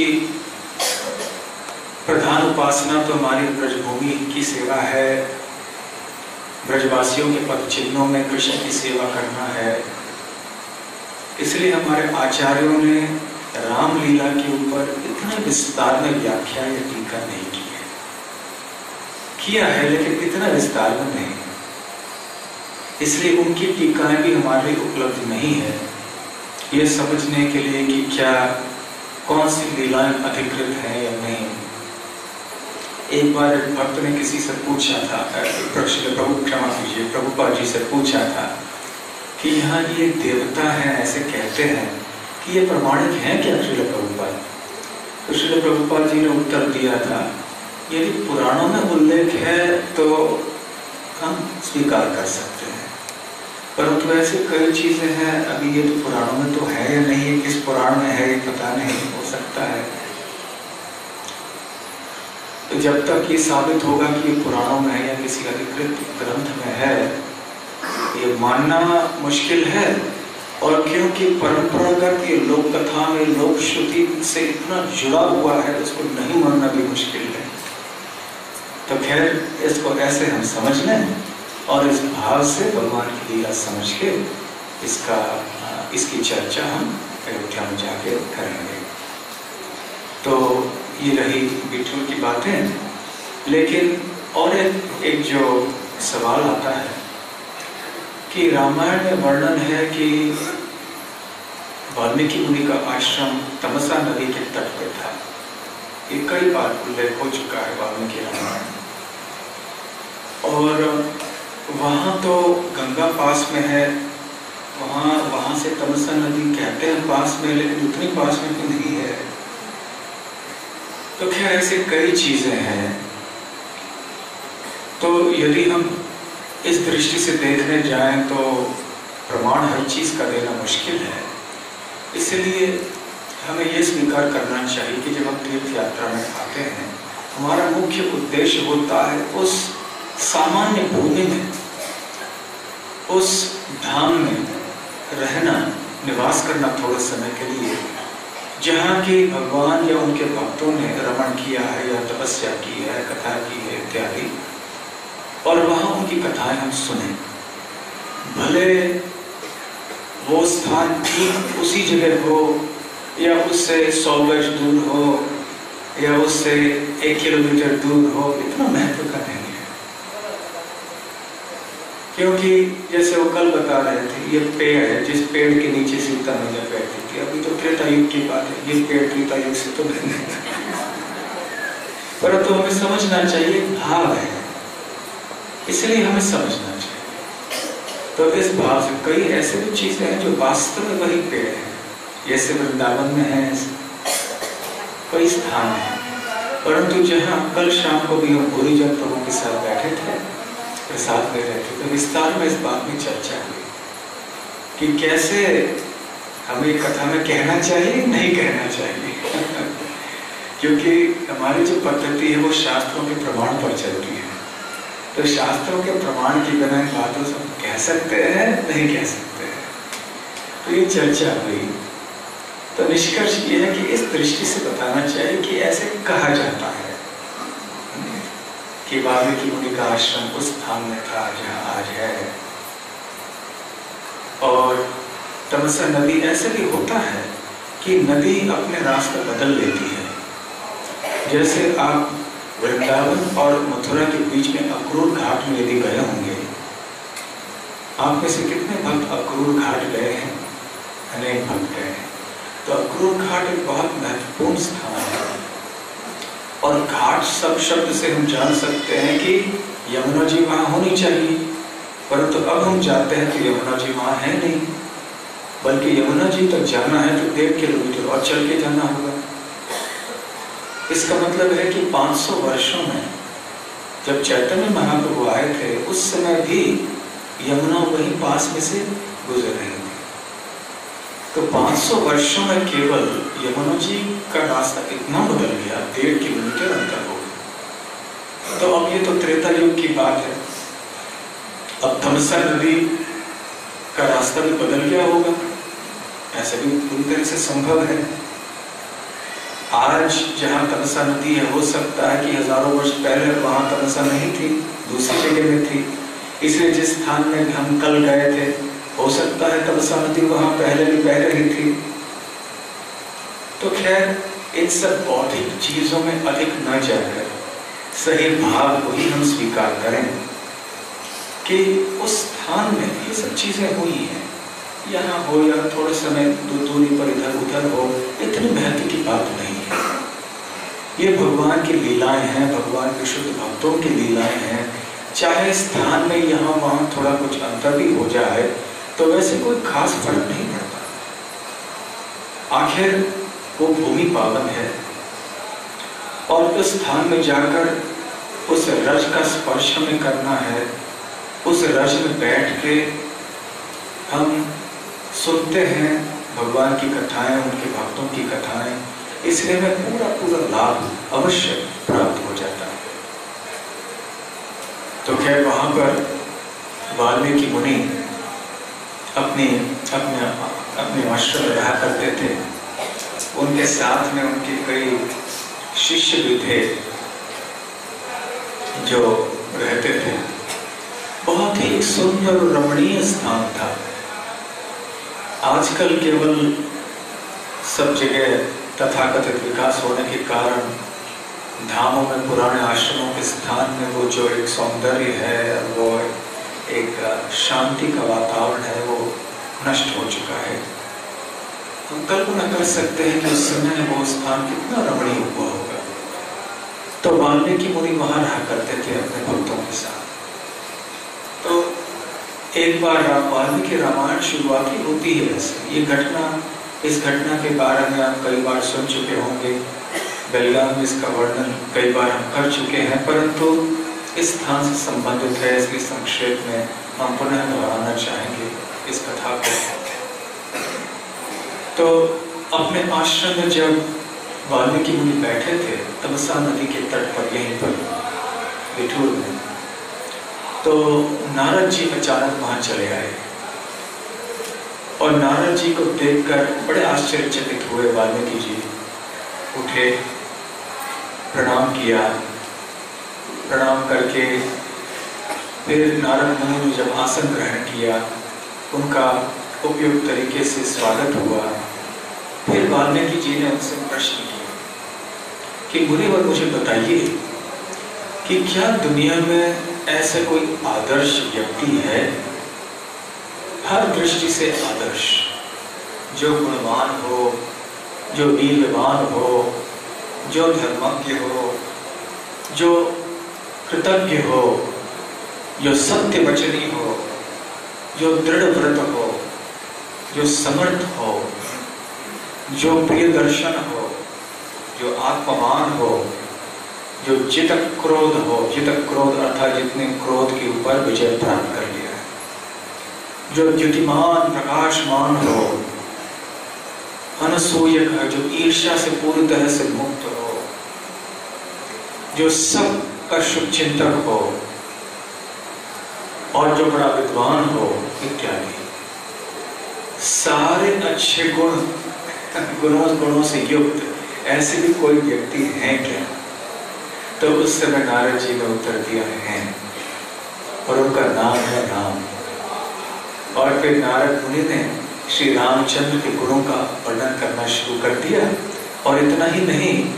प्रधान उपासना तो हमारी ब्रजभूमि की सेवा है, ब्रजवासियों के पद चिन्हों में कृष्ण की सेवा करना है, इसलिए हमारे आचार्यों ने रामलीला के ऊपर इतने विस्तार में व्याख्या या टीका नहीं की है। किया है लेकिन इतना विस्तार में नहीं, इसलिए उनकी टीकाएं भी हमारे लिए उपलब्ध नहीं है ये समझने के लिए कि क्या कौन सी लीलाएं अधिकृत है या नहीं। एक बार भक्त ने किसी से पूछा था, प्रभुपाद जी से पूछा था कि यहाँ ये देवता है ऐसे कहते हैं कि ये प्रमाणिक है क्या श्रील प्रभुपाद? तो श्रील प्रभुपाद जी ने उत्तर दिया था, यदि पुराणों में उल्लेख है तो हम स्वीकार कर सकते हैं, परंतु ऐसी कई चीजें हैं अभी ये तो पुराणों में तो है या नहीं, किस पुराण में है ये पता नहीं, हो सकता है। तो जब तक ये साबित होगा कि ये पुराणों में है या किसी अधिकृत ग्रंथ में है, ये मानना मुश्किल है। और क्योंकि परंपरागत ये लोक कथा में लोक श्रुति से इतना जुड़ा हुआ है, उसको नहीं मानना भी मुश्किल है। तो खैर इसको ऐसे हम समझ लें और इस भाव से भगवान की लीला समझ के इसकी चर्चा हम अयोध्या में जाके करेंगे। तो ये रही विठल की बातें। लेकिन और एक जो सवाल आता है कि रामायण में वर्णन है कि वाल्मीकि मुनि का आश्रम तमसा नदी के तट पर था। ये कई बार उल्लेख हो चुका है वाल्मीकि रामायण, और वहाँ तो गंगा पास में है, वहाँ से तमसा नदी कहते हैं पास में, लेकिन उतनी पास में भी नहीं है। तो खैर ऐसे कई चीजें हैं। तो यदि हम इस दृष्टि से देखने जाएं तो प्रमाण हर चीज का देना मुश्किल है। इसलिए हमें यह स्वीकार करना चाहिए कि जब हम तीर्थ यात्रा में आते हैं, हमारा मुख्य उद्देश्य होता है उस सामान्य भूमि में, उस धाम में रहना, निवास करना थोड़े समय के लिए, जहाँ की भगवान या उनके भक्तों ने रमण किया है या तपस्या की है, कथा की है इत्यादि, और वहाँ उनकी कथाएं हम सुने। भले वो स्थान ठीक उसी जगह हो या उससे 100 गज दूर हो या उससे 1 किलोमीटर दूर हो, इतना महत्व का नहीं है। क्योंकि जैसे वो कल बता रहे थे, ये पेड़ है जिस पेड़ के नीचे सीता मैया बैठी थी। अभी तो त्रेता युग की बात है, ये पेड़ त्रेता युग से तो नहीं है। परंतु हमें समझना चाहिए भाव है, इसलिए हमें समझना चाहिए। तो इस भाव से कई ऐसे भी चीजें हैं जो वास्तव में वही पेड़ है, जैसे वृंदावन में है, कई स्थान है। परंतु जहाँ कल शाम को भी हम भूरी जन प्रभु के साथ बैठे थे, प्रसाद ले रहे थे, तो विस्तार में इस बात में चर्चा हुई कि कैसे हमें कथा में कहना चाहिए, नहीं कहना चाहिए। क्योंकि हमारी जो पद्धति है वो शास्त्रों के प्रमाण पर चलती है। तो शास्त्रों के प्रमाण की बिना बातों से कह सकते हैं, नहीं कह सकते हैं। तो ये चर्चा हुई। तो निष्कर्ष ये है कि इस दृष्टि से बताना चाहिए कि ऐसे कहा जाता है कि वाल्मीकि मुनि का आश्रम उस स्थान में था जहाँ आज है। और तमसा नदी ऐसे भी होता है कि नदी अपने रास्ते बदल लेती है। जैसे आप वृंदावन और मथुरा के बीच में अक्रूर घाट में यदि गए होंगे, आप में से कितने भक्त अक्रूर घाट गए हैं? अनेक भक्त गए हैं। तो अक्रूर घाट एक बहुत महत्वपूर्ण स्थान है। और घाट सब शब्द से हम जान सकते हैं कि यमुना जी वहां होनी चाहिए, परंतु अब हम जाते हैं तो यमुना जी वहां है नहीं, बल्कि यमुना जी तक जाना है तो 1.5 किलोमीटर और चल के जाना होगा। इसका मतलब है कि 500 वर्षों में जब चैतन्य महाप्रभु आए थे, उस समय भी यमुना वही पास में से गुजर रही थी। तो 500 वर्षों में केवल यमुना जी का रास्ता इतना बदल गया, 1.5 किलोमीटर अंतर हो गया। तो अब ये तो त्रेता युग की बात है। अब तमसा नदी का रास्ता भी बदल गया होगा, ऐसा भी पूरी तरह से संभव है। आज जहाँ तमसा नदी है, हो सकता है कि हजारों वर्ष पहले वहां तमसा नहीं थी, दूसरी जगह में थी। इसलिए जिस स्थान में हम कल गए थे, हो सकता है तमसा नदी वहां पहले भी बह रही थी। तो खैर, इन सब भौतिक चीजों में अधिक न जाकर सही भाव को ही हम स्वीकार करें कि उस स्थान में ये सब चीजें हुई हैं। यहाँ हो या थोड़े समय दूरी पर इधर उधर हो, इतनी महत्व की बात नहीं है। ये भगवान की लीलाएं हैं, भगवान के शुद्ध भक्तों की लीलाएं हैं। चाहे स्थान में यहाँ वहाँ थोड़ा कुछ अंतर भी हो जाए तो वैसे कोई खास फर्क नहीं पड़ता। आखिर वो भूमि पावन है और उस स्थान में जाकर उस रज का स्पर्श हमें करना है। उस रज में बैठ के हम सुनते हैं भगवान की कथाएं, उनके भक्तों की कथाएं, इसलिए हमें पूरा लाभ अवश्य प्राप्त हो जाता है। तो खैर, वहां पर वाल्मीकि मुनि अपने आश्रम में रहा करते थे। उनके साथ में उनके कई शिष्य भी थे जो रहते थे। बहुत ही सुंदर और रमणीय स्थान था। आजकल केवल सब जगह तथाकथित विकास होने के कारण धामों में, पुराने आश्रमों के स्थान में वो जो एक सौंदर्य है, वो एक शांति का वातावरण है, वो नष्ट हो चुका है। हम कल्पना कर सकते हैं कि उस समय वो स्थान कितना रमणीय हुआ होगा। तो वाल्मीकि मुनि वहां रहा करते थे अपने भक्तों के साथ। तो एक बार वाल्मीकि रामायण शुरुआती होती है वैसे। इस घटना के बारे में आप कई बार सुन चुके होंगे, बेलगाम में इसका वर्णन कई बार हम कर चुके हैं, परंतु इस स्थान से संबंधित है, इसलिए संक्षेप में हम पुनः दोहराना चाहेंगे इस कथा को। तो अपने आश्रम में जब वाल्मीकि मुनि बैठे थे तमसा नदी के तट पर, यहीं पर बिठूर में, तो नारद जी अचानक वहां चले आए और नारद जी को देखकर बड़े आश्चर्यचकित हुए। वाल्मीकि जी उठे, प्रणाम किया, प्रणाम करके फिर नारद मुनि ने जब आसन ग्रहण किया, उनका उपयुक्त तरीके से स्वागत हुआ। फिर वाल्मीकि जी ने उनसे प्रश्न किया कि मुनिवर मुझे बताइए कि क्या दुनिया में ऐसा कोई आदर्श व्यक्ति है, हर दृष्टि से आदर्श, जो गुणवान हो, जो वीरवान हो, जो धर्मज्ञ हो, जो कृतज्ञ हो, जो सत्य वचनी हो, जो दृढ़ व्रत हो, जो समर्थ हो, जो प्रिय दर्शन हो, जो आत्मवान हो, जो जित क्रोध हो, जित क्रोध अर्थात जितने क्रोध के ऊपर विजय प्राप्त कर लिया है, जो द्युतिमान प्रकाशमान हो, अनसूयक है, जो ईर्ष्या से पूरी तरह से मुक्त हो, जो सब का शुभ चिंतक हो और जो बड़ा विद्वान हो इत्यादि। सारे अच्छे गुणों से युक्त ऐसे भी कोई व्यक्ति है क्या? तो उस समय नारद जी ने उत्तर दिया है, और उनका नाम है राम। और फिर नारद मुनि ने श्री रामचंद्र के गुणों का वर्णन करना शुरू कर दिया। और इतना ही नहीं,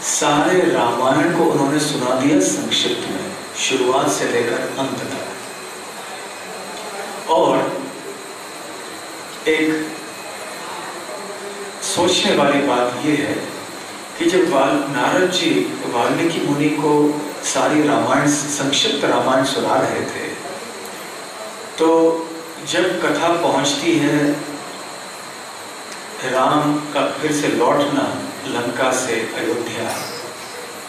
सारे रामायण को उन्होंने सुना दिया संक्षिप्त में, शुरुआत से लेकर अंत तक। और एक सोचने वाली बात यह है कि जब नारद जी वाल्मीकि मुनि को सारी रामायण, संक्षिप्त रामायण सुना रहे थे, तो जब कथा पहुंचती है राम का फिर से लौटना लंका से अयोध्या,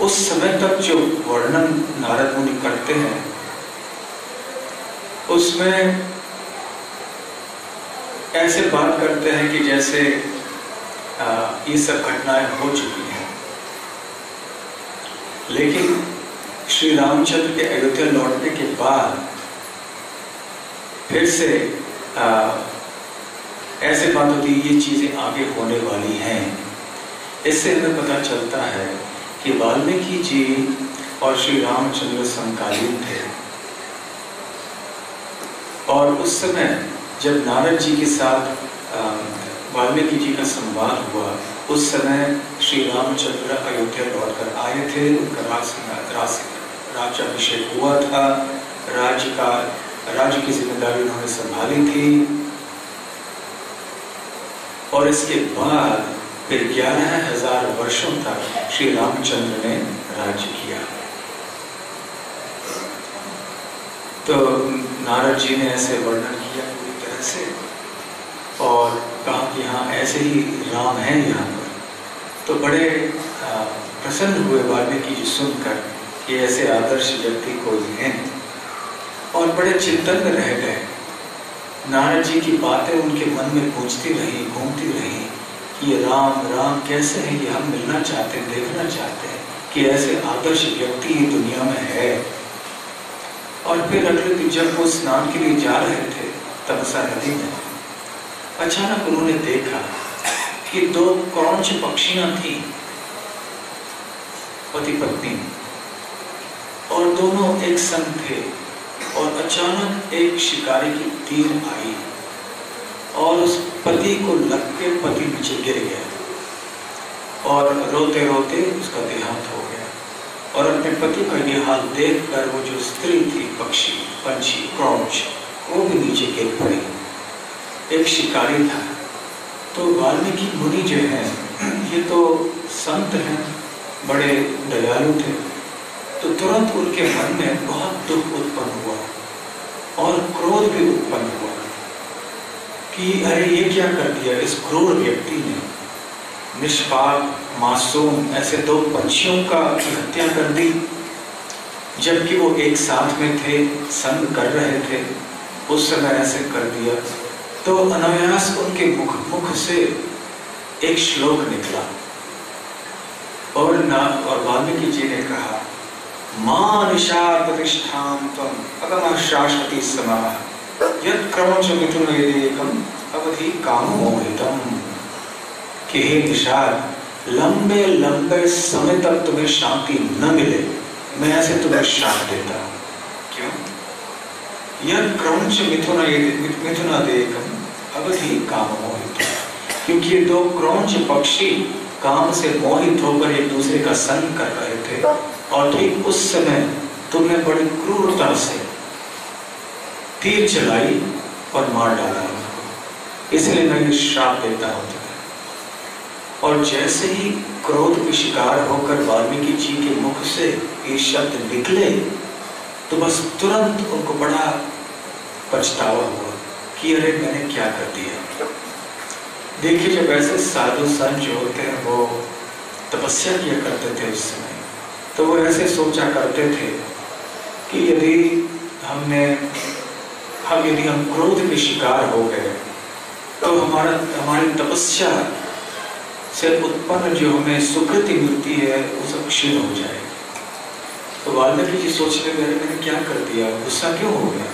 उस समय तक जो वर्णन नारद मुनि करते हैं उसमें ऐसे बात करते हैं कि जैसे ये सब घटनाएं हो चुकी हैं। लेकिन श्री रामचंद्र के अयोध्या लौटने के बाद फिर से ऐसे बात होती है, ये चीजें आगे होने वाली हैं। इससे हमें पता चलता है कि वाल्मीकि जी और श्री रामचंद्र समकालीन थे। और उस समय जब नारद जी के साथ वाल्मीकि जी का संवाद हुआ, उस समय श्री रामचंद्र अयोध्या लौटकर आए थे। उनका राज्याभिषेक हुआ था, राज्य की जिम्मेदारी उन्होंने संभाली थी। और इसके बाद फिर 11,000 वर्षों तक श्री रामचंद्र ने राज्य किया। तो नारद जी ने ऐसे वर्णन किया पूरी तरह से और कहा कि हाँ ऐसे ही राम है यहाँ पर। तो बड़े प्रसन्न हुए वाल्मीकि जी सुनकर कि ऐसे आदर्श व्यक्ति कोई हैं, और बड़े चिंतन में रह गए। नारद जी की बातें उनके मन में गूंजती रही, घूमती रही कि ये राम राम कैसे हैं, ये हम मिलना चाहते हैं, देखना चाहते हैं कि ऐसे आदर्श व्यक्ति ही दुनिया में है। और फिर अगले दिन जब वो स्नान के लिए जा रहे थे तमसा नदी में, अचानक उन्होंने देखा कि 2 क्रौंच पक्षियां थी, पति पत्नी, और दोनों एक संग थे। और अचानक एक शिकारी की तीर आई और उस पति को लग के पति नीचे गिर गया और रोते रोते उसका देहांत हो गया। और अपने पति का ये हाल देखकर वो जो स्त्री थी, पक्षी, पंछी, क्रौंच, वो भी नीचे गिर पड़ी। एक शिकारी था। तो वाल्मीकि मुनि जो है ये तो संत हैं, बड़े दयालु थे। तो तुरंत उनके मन में बहुत दुख उत्पन्न हुआ और क्रोध भी उत्पन्न हुआ कि अरे ये क्या कर दिया इस क्रूर व्यक्ति ने, निष्पाप मासूम ऐसे 2 पंछियों का हत्या कर दी, जबकि वो एक साथ में थे, संग कर रहे थे, उस समय ऐसे कर दिया। तो अनायास उनके मुख से एक श्लोक निकला और वाल्मीकि जी ने कहा, मां निषाद प्रतिष्ठां त्वं अगमः शाश्वती समाः यत् क्रौंच मिथुनैरेकं अवधि कामोहितम्। कि हे निषाद, लंबे लंबे समय तक तुम्हें शांति न मिले, मैं ऐसे तुम्हें शाप देता हूँ। क्यों? यत् क्रौंच मिथुनैरेकं अवधि कामोहितम्, क्योंकि ये 2 क्रौंच पक्षी काम से मोहित होकर एक दूसरे का संग कर रहे थे और ठीक उस समय तुमने बड़ी क्रूरता से तीर चलाई और मार डाला उनको, इसलिए मैं ये श्राप देता हूं तुम्हें। और जैसे ही क्रोध के शिकार होकर वाल्मीकि जी के मुख से ये शब्द निकले तो बस तुरंत उनको बड़ा पछतावा हुआ कि अरे मैंने क्या कर दिया। देखिए, जब ऐसे साधु संत जो होते हैं वो तपस्या किया करते थे उस समय, तो वो ऐसे सोचा करते थे कि यदि हम क्रोध के शिकार हो गए तो हमारी तपस्या से उत्पन्न जो हमें सुकृति मिलती है वो सब क्षीण हो जाएगी। तो वाल्मीकि जी सोचने लगे मैंने क्या कर दिया, गुस्सा क्यों हो गया।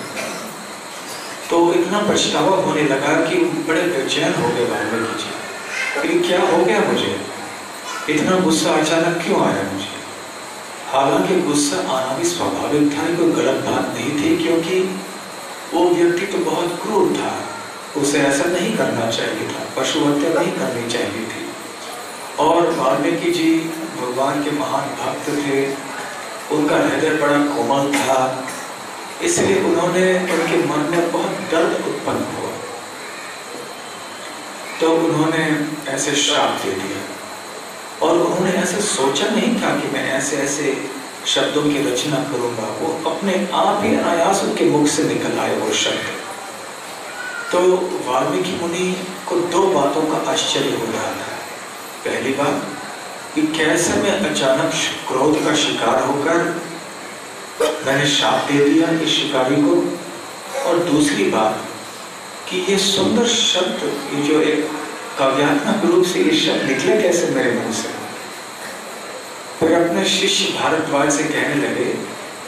तो इतना पछतावा होने लगा कि बड़े बेचैन हो गए वाल्मीकि जी कि क्या हो गया मुझे, इतना गुस्सा अचानक क्यों आया मुझे। हालांकि गुस्सा आना भी स्वाभाविक था, कोई गलत बात नहीं थी, क्योंकि वो व्यक्ति तो बहुत क्रूर था, उसे ऐसा नहीं करना चाहिए था, पशु हत्या नहीं करनी चाहिए थी। और वाल्मीकि जी भगवान के महान भक्त थे, उनका हृदय बड़ा कोमल था, इसलिए उन्होंने उनके मन में बहुत दर्द उत्पन्न हुआ, तो उन्होंने ऐसे श्राप दे दिया। और उन्होंने ऐसे सोचा नहीं था कि मैं ऐसे ऐसे शब्दों की रचना करूंगा, वो अपने आप ही अनायास उनके मुख से निकल आए वो शब्द। तो वाल्मीकि मुनि को दो बातों का आश्चर्य हो रहा था। पहली बात कि कैसे मैं अचानक क्रोध का शिकार होकर मैंने शाप दे दिया इस शिकारी को, और दूसरी बात कि ये सुंदर शब्द, ये जो एक काव्यात्मक रूप से ये शब्द निकले कैसे मेरे मुंह से। फिर अपने शिष्य भारद्वाज से कहने लगे,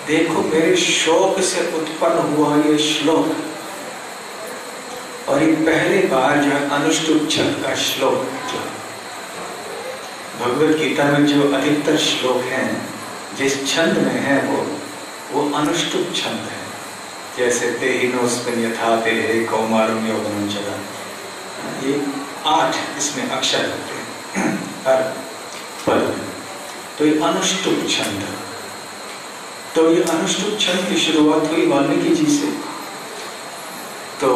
देखो मेरे शोक से उत्पन्न हुआ ये श्लोक, और ये पहली बार जो है अनुष्टुप छंद का श्लोक, जो भगवत गीता में जो अधिकतर श्लोक हैं जिस छंद में है वो अनुष्टुप छंद है। जैसे देहिनोस्मिन् यथा देहे कौमारं यौवनं जरा, ये 8 इसमें अक्षर होते हैं हर पद में, तो ये अनुष्टुप छंद। तो ये अनुष्टुप छंद की शुरुआत हुई वाल्मीकि जी से। तो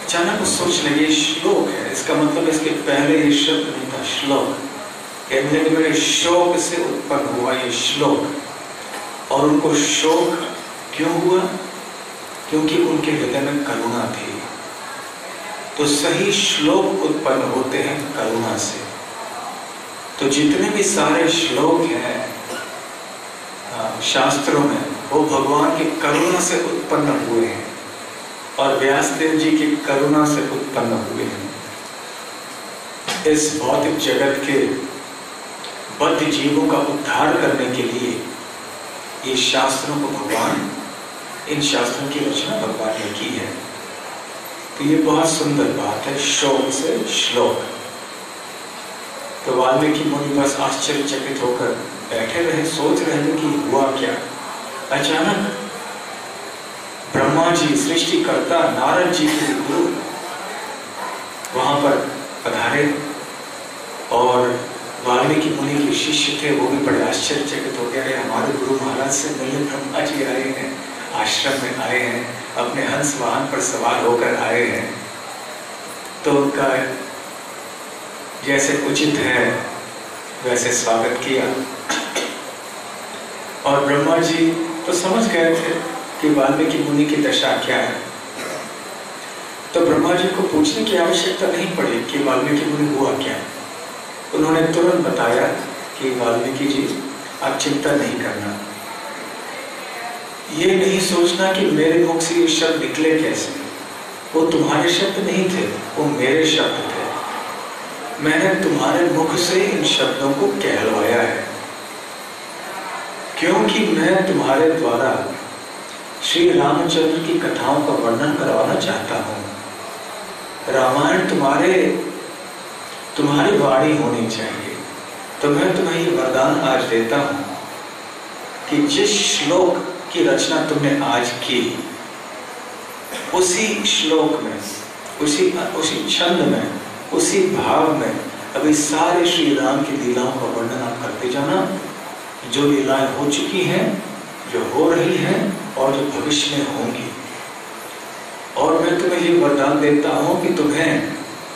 अचानक वो सोच लगे श्लोक है, इसका मतलब इसके पहले ये शब्द नहीं था, श्लोक। कहने लगे मेरे शोक से उत्पन्न हुआ ये श्लोक। और उनको शोक क्यों हुआ? क्योंकि उनके हृदय में करुणा थी। तो सही श्लोक उत्पन्न होते हैं करुणा से। तो जितने भी सारे श्लोक हैं शास्त्रों में, वो भगवान की करुणा से उत्पन्न हुए हैं और व्यासदेव जी की करुणा से उत्पन्न हुए हैं। इस भौतिक जगत के बद्ध जीवों का उद्धार करने के लिए ये शास्त्रों को भगवान, इन शास्त्रों की रचना भगवान ने की है। तो ये बहुत सुंदर बात है, शोक से श्लोक। तो वाल्मीकि मुनि बस आश्चर्यचकित होकर बैठे रहे, सोच रहे थे कि हुआ क्या। अचानक ब्रह्मा जी सृष्टिकर्ता नारद जी के गुरु वहां पर पधारे, और वाल्मीकि मुनि के शिष्य थे, वो भी बड़े आश्चर्यचकित हो गए, हमारे गुरु महाराज से मिलने ब्रह्मा जी आए हैं, आश्रम में आए हैं, अपने हंस वाहन पर सवार होकर आए हैं। तो उनका जैसे उचित है वैसे स्वागत किया। और ब्रह्मा जी तो समझ गए थे कि वाल्मीकि मुनि की दशा क्या है, तो ब्रह्मा जी को पूछने की आवश्यकता नहीं पड़ी कि वाल्मीकि मुनि हुआ क्या। उन्होंने तुरंत बताया कि वाल्मीकि जी आप चिंता नहीं करना, ये नहीं सोचना कि मेरे मुख से ये शब्द निकले कैसे, वो तुम्हारे शब्द नहीं थे, वो मेरे शब्द थे। मैंने तुम्हारे मुख से इन शब्दों को कहलवाया है, क्योंकि मैं तुम्हारे द्वारा श्री रामचंद्र की कथाओं का वर्णन करवाना चाहता हूँ। रामायण तुम्हारी वाणी होनी चाहिए। तो मैं तुम्हें ये वरदान आज देता हूँ कि जिस श्लोक की रचना तुमने आज की, उसी श्लोक में, उसी छंद में, उसी भाव में अभी सारे श्री राम की लीलाओं का वर्णन आप करते जाना, जो लीलाएं हो चुकी हैं, जो हो रही हैं और जो भविष्य में होंगी। और मैं तुम्हें ये वरदान देता हूं कि तुम्हें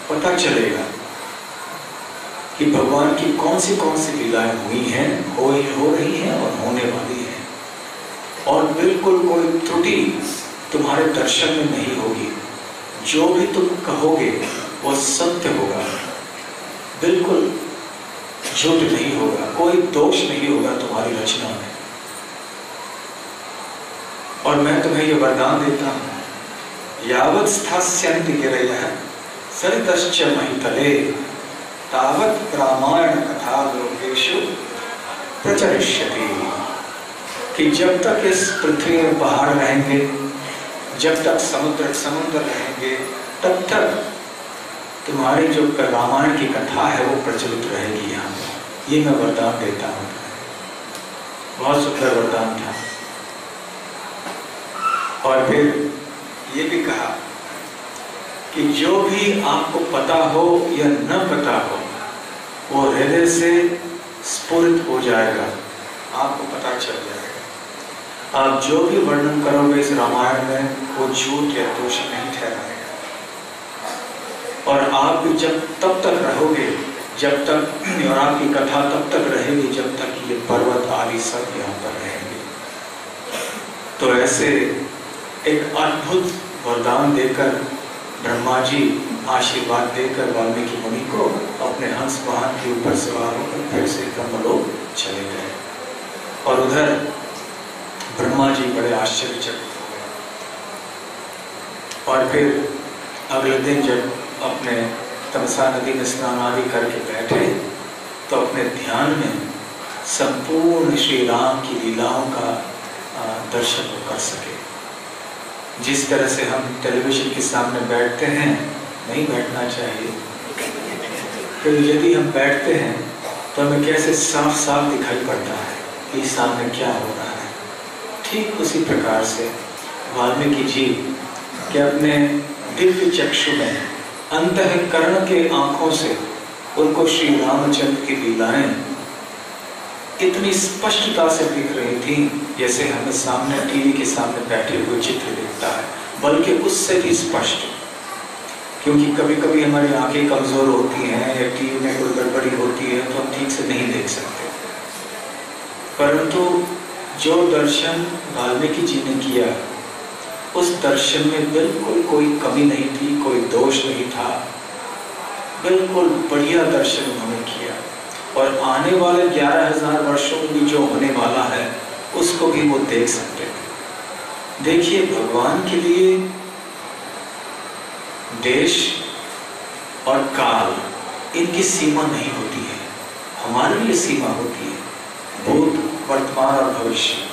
पता चलेगा कि भगवान की कौन सी लीलाएं हुई हैं, हो रही हैं और होने वाली हैं, और बिल्कुल कोई त्रुटि तुम्हारे दर्शन में नहीं होगी। जो भी तुम कहोगे वो सत्य होगा, बिल्कुल झूठ नहीं होगा, कोई दोष नहीं होगा तुम्हारी रचना में। और मैं तुम्हें ये वरदान देता हूं, यावत् स्थास्यन्ति गिरयः सरितश्च महितले तावत् रामायण कथा लोकेषु प्रचलिष्यति। कि जब तक इस पृथ्वी में पहाड़ रहेंगे, जब तक समुद्र रहेंगे तब तक तुम्हारी जो रामायण की कथा है वो प्रचलित रहेगी यहाँ। ये मैं वरदान देता हूँ। बहुत सुंदर वरदान था। और फिर ये भी कहा कि जो भी आपको पता हो या न पता हो वो हृदय से स्फुरित हो जाएगा, आपको पता चल जाएगा। आप जो भी वर्णन करोगे इस रामायण में वो झूठ या दोष नहीं ठहराएगा। और आप भी जब तब तक रहोगे जब तक, और आपकी कथा तब तक रहेगी जब तक ये पर्वत आदि सब यहाँ पर रहेंगे। तो ऐसे एक अद्भुत वरदान देकर ब्रह्मा जी आशीर्वाद देकर वाल्मीकि मुनि को अपने हंस वाहन के ऊपर सवार होकर फिर से ब्रह्मलोक चले गए। और उधर ब्रह्मा जी बड़े आश्चर्यचकित हो गए। और फिर अगले दिन जब अपने तमसा नदी में स्नान आदि करके बैठे तो अपने ध्यान में संपूर्ण श्री राम की लीलाओं का दर्शन कर सके। जिस तरह से हम टेलीविजन के सामने बैठते हैं, नहीं बैठना चाहिए, तो यदि हम बैठते हैं तो हमें कैसे साफ साफ दिखाई पड़ता है कि सामने क्या हो रहा है। ठीक उसी प्रकार से वाल्मीकि जी के अपने दिव्य चक्षु में अंतःकरण के आंखों से उनको श्री रामचंद्र की लीलाएं इतनी स्पष्टता से दिख रही थी जैसे हमें सामने टीवी के सामने बैठे हुए चित्र दिखता है, बल्कि उससे भी स्पष्ट। क्योंकि कभी कभी हमारी आंखें कमजोर होती हैं या टीवी में कोई गड़बड़ी होती है तो हम ठीक से नहीं देख सकते। परंतु जो दर्शन वाल्मीकि जी ने किया उस दर्शन में बिल्कुल कोई कमी नहीं थी, कोई दोष नहीं था। बिल्कुल बढ़िया दर्शन उन्होंने किया। और आने वाले 11,000 वर्षों में भी जो होने वाला है उसको भी वो देख सकते थे। देखिए, भगवान के लिए देश और काल इनकी सीमा नहीं होती है, हमारे लिए सीमा होती है, भूत, वर्तमान और भविष्य।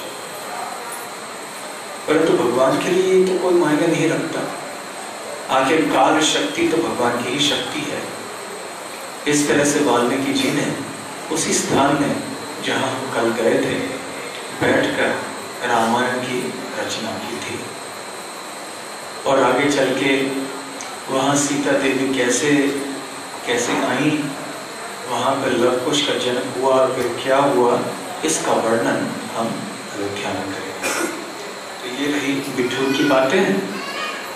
परंतु भगवान के लिए तो कोई मायने नहीं रखता। आखिर काल शक्ति तो भगवान की ही शक्ति है। इस तरह से वाल्मीकि जी ने उसी स्थान में जहां हम कल गए थे बैठकर रामायण की रचना की थी। और आगे चल के वहां सीता देवी कैसे कैसे आई, वहां पर लव कुश का जन्म हुआ और फिर क्या हुआ, इसका वर्णन हम अयोध्या में करेंगे। तो ये रही बिट्ठू की बातें।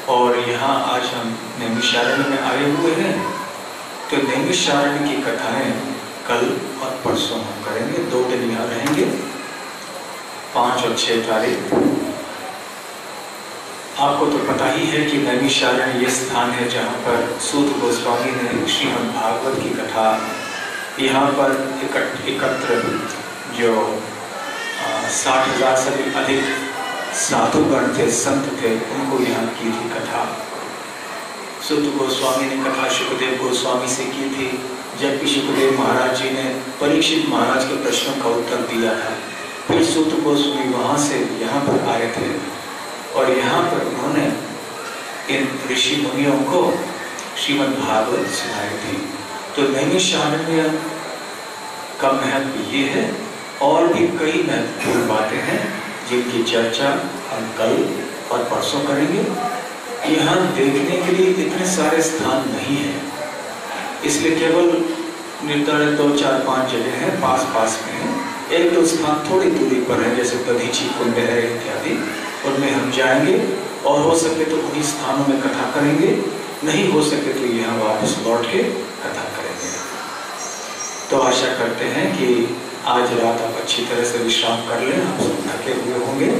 और यहाँ आज हम नैमिषारण्य में आए हुए हैं, तो नैमिषारण्य की कथाएं कल और परसों हम करेंगे। 2 दिन यहाँ रहेंगे, 5 और 6 तारीख। आपको तो पता ही है कि नैमिषारण्य ये स्थान है जहाँ पर सूत गोस्वामी ने श्रीमद् भागवत की कथा यहाँ पर एकत्र जो 60,000 से भी अधिक साधुगण थे, संत थे, उनको यहाँ की थी कथा। सूत गोस्वामी ने कथा शुकदेव गोस्वामी से की थी, जबकि शुकदेव महाराज जी ने परीक्षित महाराज के प्रश्नों का उत्तर दिया था। फिर सूत गोस्वामी वहाँ से यहाँ पर आए थे और यहाँ पर उन्होंने इन ऋषि मुनियों को श्रीमद् भागवत सुनाई थी। तो नैमिषारण्य का महत्व ये है, और भी कई महत्वपूर्ण बातें हैं जिनकी चर्चा हम कल और परसों करेंगे। यहाँ देखने के लिए इतने सारे स्थान नहीं है, इसलिए केवल निर्धारित 2, 4, 5 जगह हैं, पास पास में हैं। 1-2 स्थान थोड़ी दूरी पर है, जैसे दधीची कुंड है इत्यादि, उनमें हम जाएंगे और हो सके तो उन्हीं स्थानों में कथा करेंगे, नहीं हो सके तो यहाँ वापस लौट के कथा करेंगे। तो आशा करते हैं कि आज रात आप अच्छी तरह से विश्राम कर लें, आप सब थके हुए होंगे,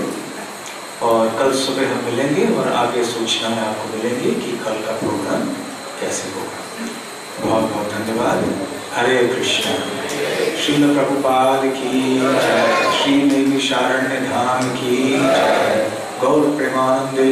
और कल सुबह हम मिलेंगे और आगे सूचनाएं आपको मिलेंगी कि कल का प्रोग्राम कैसे होगा। बहुत बहुत धन्यवाद। हरे कृष्ण। श्रील प्रभुपाद की जय। श्री नैमिषारण्य धाम की जय। गौर प्रेमानंदे।